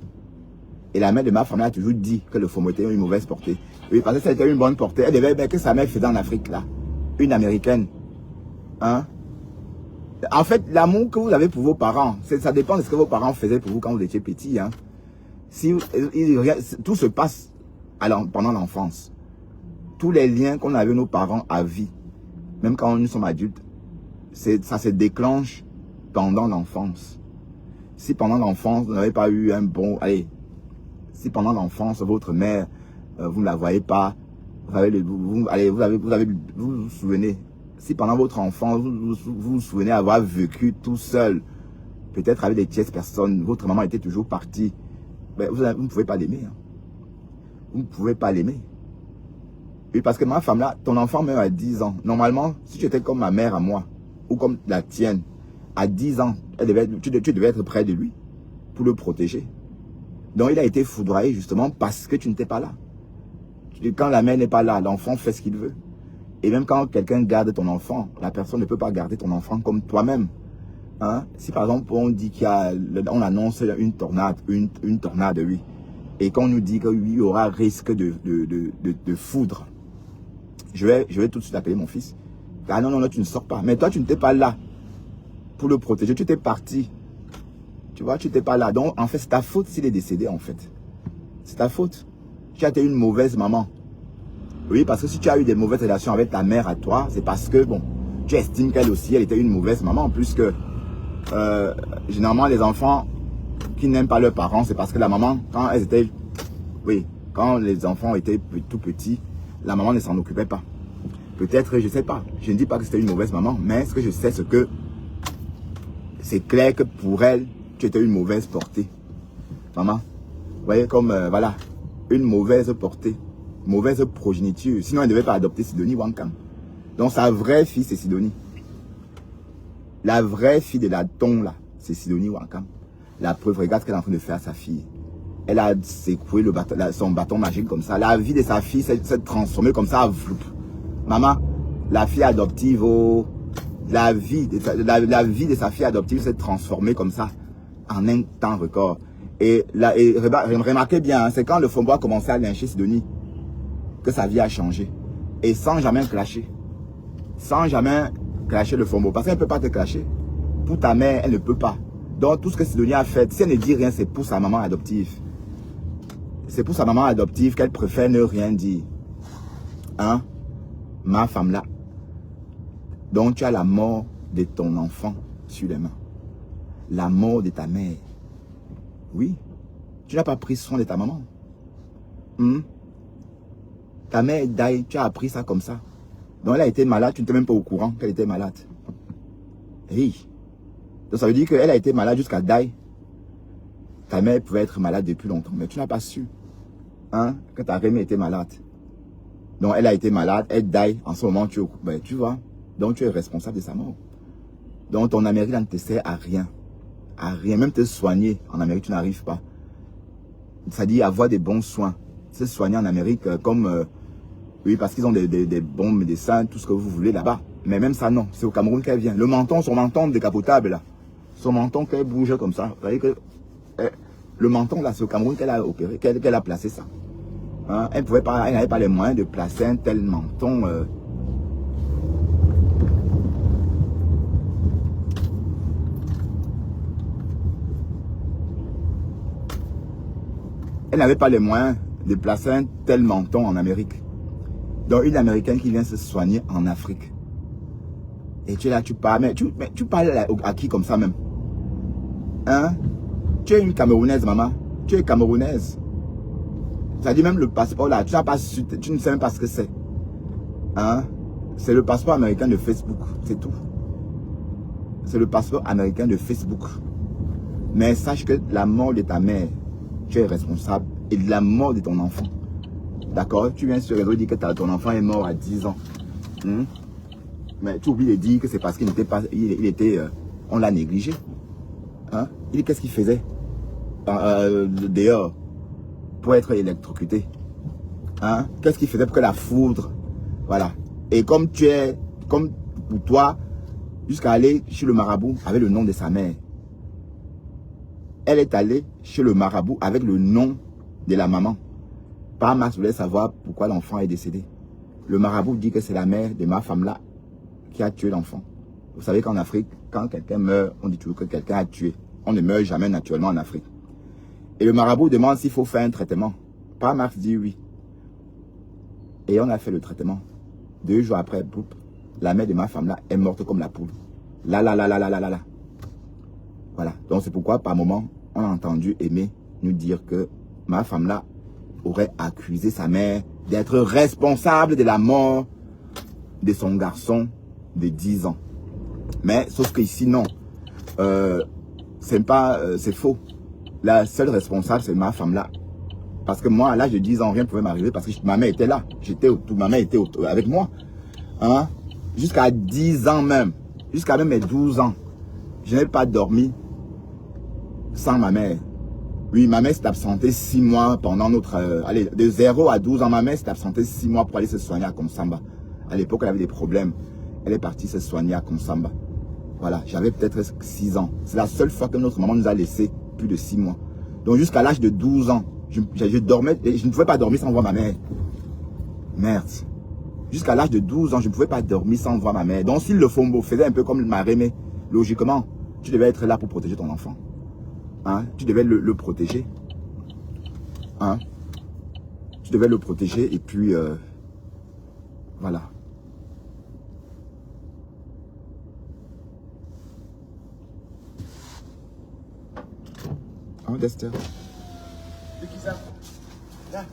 Et la mère de ma femme a toujours dit que le FOMO était une mauvaise portée. Oui, parce que c'était une bonne portée. Elle devait, que sa mère faisait en Afrique, là. Une américaine. Hein? En fait, l'amour que vous avez pour vos parents, ça dépend de ce que vos parents faisaient pour vous quand vous étiez petit. Hein. Si, tout se passe pendant l'enfance. Tous les liens qu'on a avec nos parents à vie, même quand nous sommes adultes, ça se déclenche pendant l'enfance. Si pendant l'enfance, vous n'avez pas eu un bon... Allez, si pendant l'enfance, votre mère, vous ne la voyez pas, vous vous souvenez, si pendant votre enfance, vous vous souvenez avoir vécu tout seul, peut-être avec des tierces personnes, votre maman était toujours partie, ben, vous ne pouvez pas l'aimer. Hein. Vous ne pouvez pas l'aimer. Oui, parce que ma femme là, ton enfant meurt à 10 ans. Normalement, si tu étais comme ma mère à moi, ou comme la tienne, à 10 ans, tu devais être près de lui pour le protéger. Donc il a été foudroyé justement parce que tu n'étais pas là. Quand la mère n'est pas là, l'enfant fait ce qu'il veut. Et même quand quelqu'un garde ton enfant, la personne ne peut pas garder ton enfant comme toi-même. Hein? Si par exemple on dit on annonce une tornade, une tornade, oui. Et qu'on nous dit qu'il y aura risque de foudre, je vais tout de suite appeler mon fils. Ah non, non, non, tu ne sors pas. Mais toi, tu n'étais pas là pour le protéger. Tu t'es parti. Tu vois, tu n'étais pas là. Donc, en fait, c'est ta faute s'il est décédé, en fait. C'est ta faute. Tu as été une mauvaise maman. Oui, parce que si tu as eu des mauvaises relations avec ta mère à toi, c'est parce que, bon, tu estimes qu'elle aussi, elle était une mauvaise maman. Plus que, généralement, les enfants qui n'aiment pas leurs parents, c'est parce que la maman, quand elles étaient... Oui, quand les enfants étaient tout petits, la maman ne s'en occupait pas. Peut-être, je ne sais pas. Je ne dis pas que c'était une mauvaise maman, mais ce que je sais, c'est que c'est clair que pour elle, tu étais une mauvaise portée. Maman, vous voyez comme, voilà, une mauvaise portée, mauvaise progéniture. Sinon, elle ne devait pas adopter Sidonie Wankam. Donc, sa vraie fille, c'est Sidonie. La vraie fille de la ton, là, c'est Sidonie Wankam. La preuve, regarde ce qu'elle est en train de faire à sa fille. Elle a secoué son bâton magique comme ça. La vie de sa fille s'est transformée comme ça. Maman, la fille adoptive, oh, la vie de sa fille adoptive s'est transformée comme ça en un temps record. Et remarquez bien, hein, c'est quand le Fombo a commencé à lyncher Sidonie que sa vie a changé. Et sans jamais clasher. Sans jamais clasher le Fombo. Parce qu'elle ne peut pas te clasher. Pour ta mère, elle ne peut pas. Donc tout ce que Sidonie a fait, si elle ne dit rien, c'est pour sa maman adoptive. C'est pour sa maman adoptive qu'elle préfère ne rien dire. Hein? Ma femme là. Donc tu as la mort de ton enfant sur les mains. La mort de ta mère. Oui. Tu n'as pas pris soin de ta maman. Ta mère est tu as appris ça comme ça. Donc elle a été malade, tu n'étais même pas au courant qu'elle était malade. Oui. Donc ça veut dire qu'elle a été malade jusqu'à die. Ta mère pouvait être malade depuis longtemps, mais tu n'as pas su. Hein, que ta Rémi était malade. Donc elle a été malade, elle die. En ce moment, tu vois. Donc tu es responsable de sa mort. Donc ton Amérique ne te sert à rien. À rien. Même te soigner en Amérique, tu n'arrives pas. C'est-à-dire avoir des bons soins. Se soigner en Amérique comme... oui, parce qu'ils ont des bons médecins, tout ce que vous voulez là-bas. Mais même ça, non. C'est au Cameroun qu'elle vient. Le menton, son menton décapotable là. Son menton qu'elle bouge comme ça. Vous voyez que... le menton là, c'est au Cameroun qu'elle a opéré, qu'elle a placé ça. Hein? Elle n'avait pas les moyens de placer un tel menton. Elle n'avait pas les moyens de placer un tel menton en Amérique. Donc une Américaine qui vient se soigner en Afrique. Et tu es là, tu parles, mais tu parles à qui comme ça même? Hein? Tu es une Camerounaise, maman. Tu es Camerounaise. Ça dit même le passeport là, tu ne sais même pas ce que c'est. Hein? C'est le passeport américain de Facebook, c'est tout. C'est le passeport américain de Facebook. Mais sache que la mort de ta mère, tu es responsable et de la mort de ton enfant. D'accord? Tu viens sur le réseau dire que ton enfant est mort à 10 ans. Mais tu oublies de dire que c'est parce qu'il n'était pas, on l'a négligé. Hein? Qu'est-ce qu'il faisait dehors pour être électrocuté? Hein? Qu'est-ce qu'il faisait pour que la foudre? Voilà. Et comme pour toi, jusqu'à aller chez le marabout avec le nom de sa mère. Elle est allée chez le marabout avec le nom de la maman. Par masse voulait savoir pourquoi l'enfant est décédé. Le marabout dit que c'est la mère de ma femme là qui a tué l'enfant. Vous savez qu'en Afrique, quand quelqu'un meurt, on dit toujours que quelqu'un a tué. On ne meurt jamais naturellement en Afrique. Et le marabout demande s'il faut faire un traitement. Par masse dit oui. Et on a fait le traitement. 2 jours après, boum, la mère de ma femme là est morte comme la poule. Là. Voilà. Donc c'est pourquoi par moment, on a entendu Aimé nous dire que ma femme là aurait accusé sa mère d'être responsable de la mort de son garçon de 10 ans. Mais sauf que ici non. C'est faux. La seule responsable c'est ma femme là. Parce que moi à l'âge de 10 ans rien ne pouvait m'arriver parce que ma mère était là. Ma mère était avec moi. Hein? Jusqu'à 10 ans même. Jusqu'à même mes 12 ans. Je n'ai pas dormi sans ma mère. Oui, ma mère s'est absentée 6 mois pendant notre... allez, de 0 à 12 ans, ma mère s'est absentée 6 mois pour aller se soigner à Konsamba. À l'époque, elle avait des problèmes. Elle est partie se soigner à Konsamba. Voilà, j'avais peut-être 6 ans. C'est la seule fois que notre maman nous a laissé plus de 6 mois. Donc jusqu'à l'âge de 12 ans, je dormais, je ne pouvais pas dormir sans voir ma mère. Merde. Jusqu'à l'âge de 12 ans, je ne pouvais pas dormir sans voir ma mère. Donc si le Fombo faisait un peu comme ma Rémé, logiquement, tu devais être là pour protéger ton enfant. Hein? Tu devais le protéger. Hein? Tu devais le protéger et puis voilà. Oh, Dexter. C'est qui ça? Là.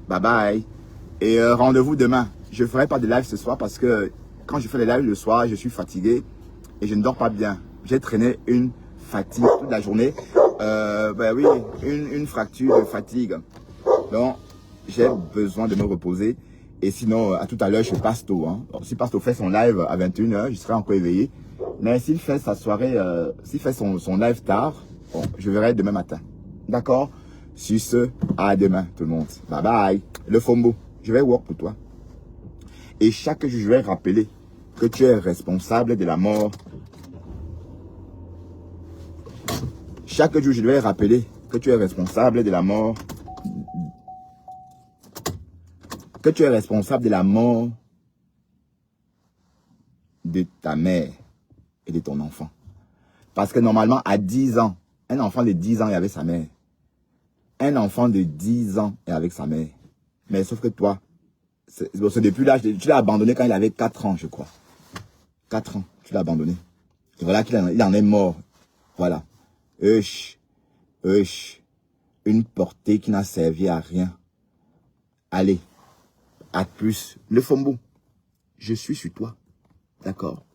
Bye bye. Et rendez-vous demain. Je ne ferai pas de live ce soir parce que quand je fais les lives le soir, je suis fatigué et je ne dors pas bien. J'ai traîné une fatigue toute la journée. Ben oui, une fracture de fatigue. Donc, j'ai besoin de me reposer. Et sinon, à tout à l'heure, je passe tôt. Hein. Donc, si Pasto fait son live à 21 h, je serai encore éveillé. Mais s'il fait sa soirée, s'il fait son live tard, bon, je verrai demain matin. D'accord? Sur ce, à demain tout le monde. Bye bye. Le Fombo, je vais work pour toi. Et chaque jour, je vais rappeler que tu es responsable de la mort. Chaque jour, je vais rappeler que tu es responsable de la mort. Que tu es responsable de la mort de ta mère et de ton enfant. Parce que normalement, à 10 ans, un enfant de 10 ans est avec sa mère. Un enfant de 10 ans est avec sa mère. Mais sauf que toi, c'est depuis l'âge, tu l'as abandonné quand il avait 4 ans, je crois. 4 ans, tu l'as abandonné. Et voilà qu'il en est mort. Voilà. Une portée qui n'a servi à rien. Allez, à plus. Le Fombo, je suis sur toi. D'accord.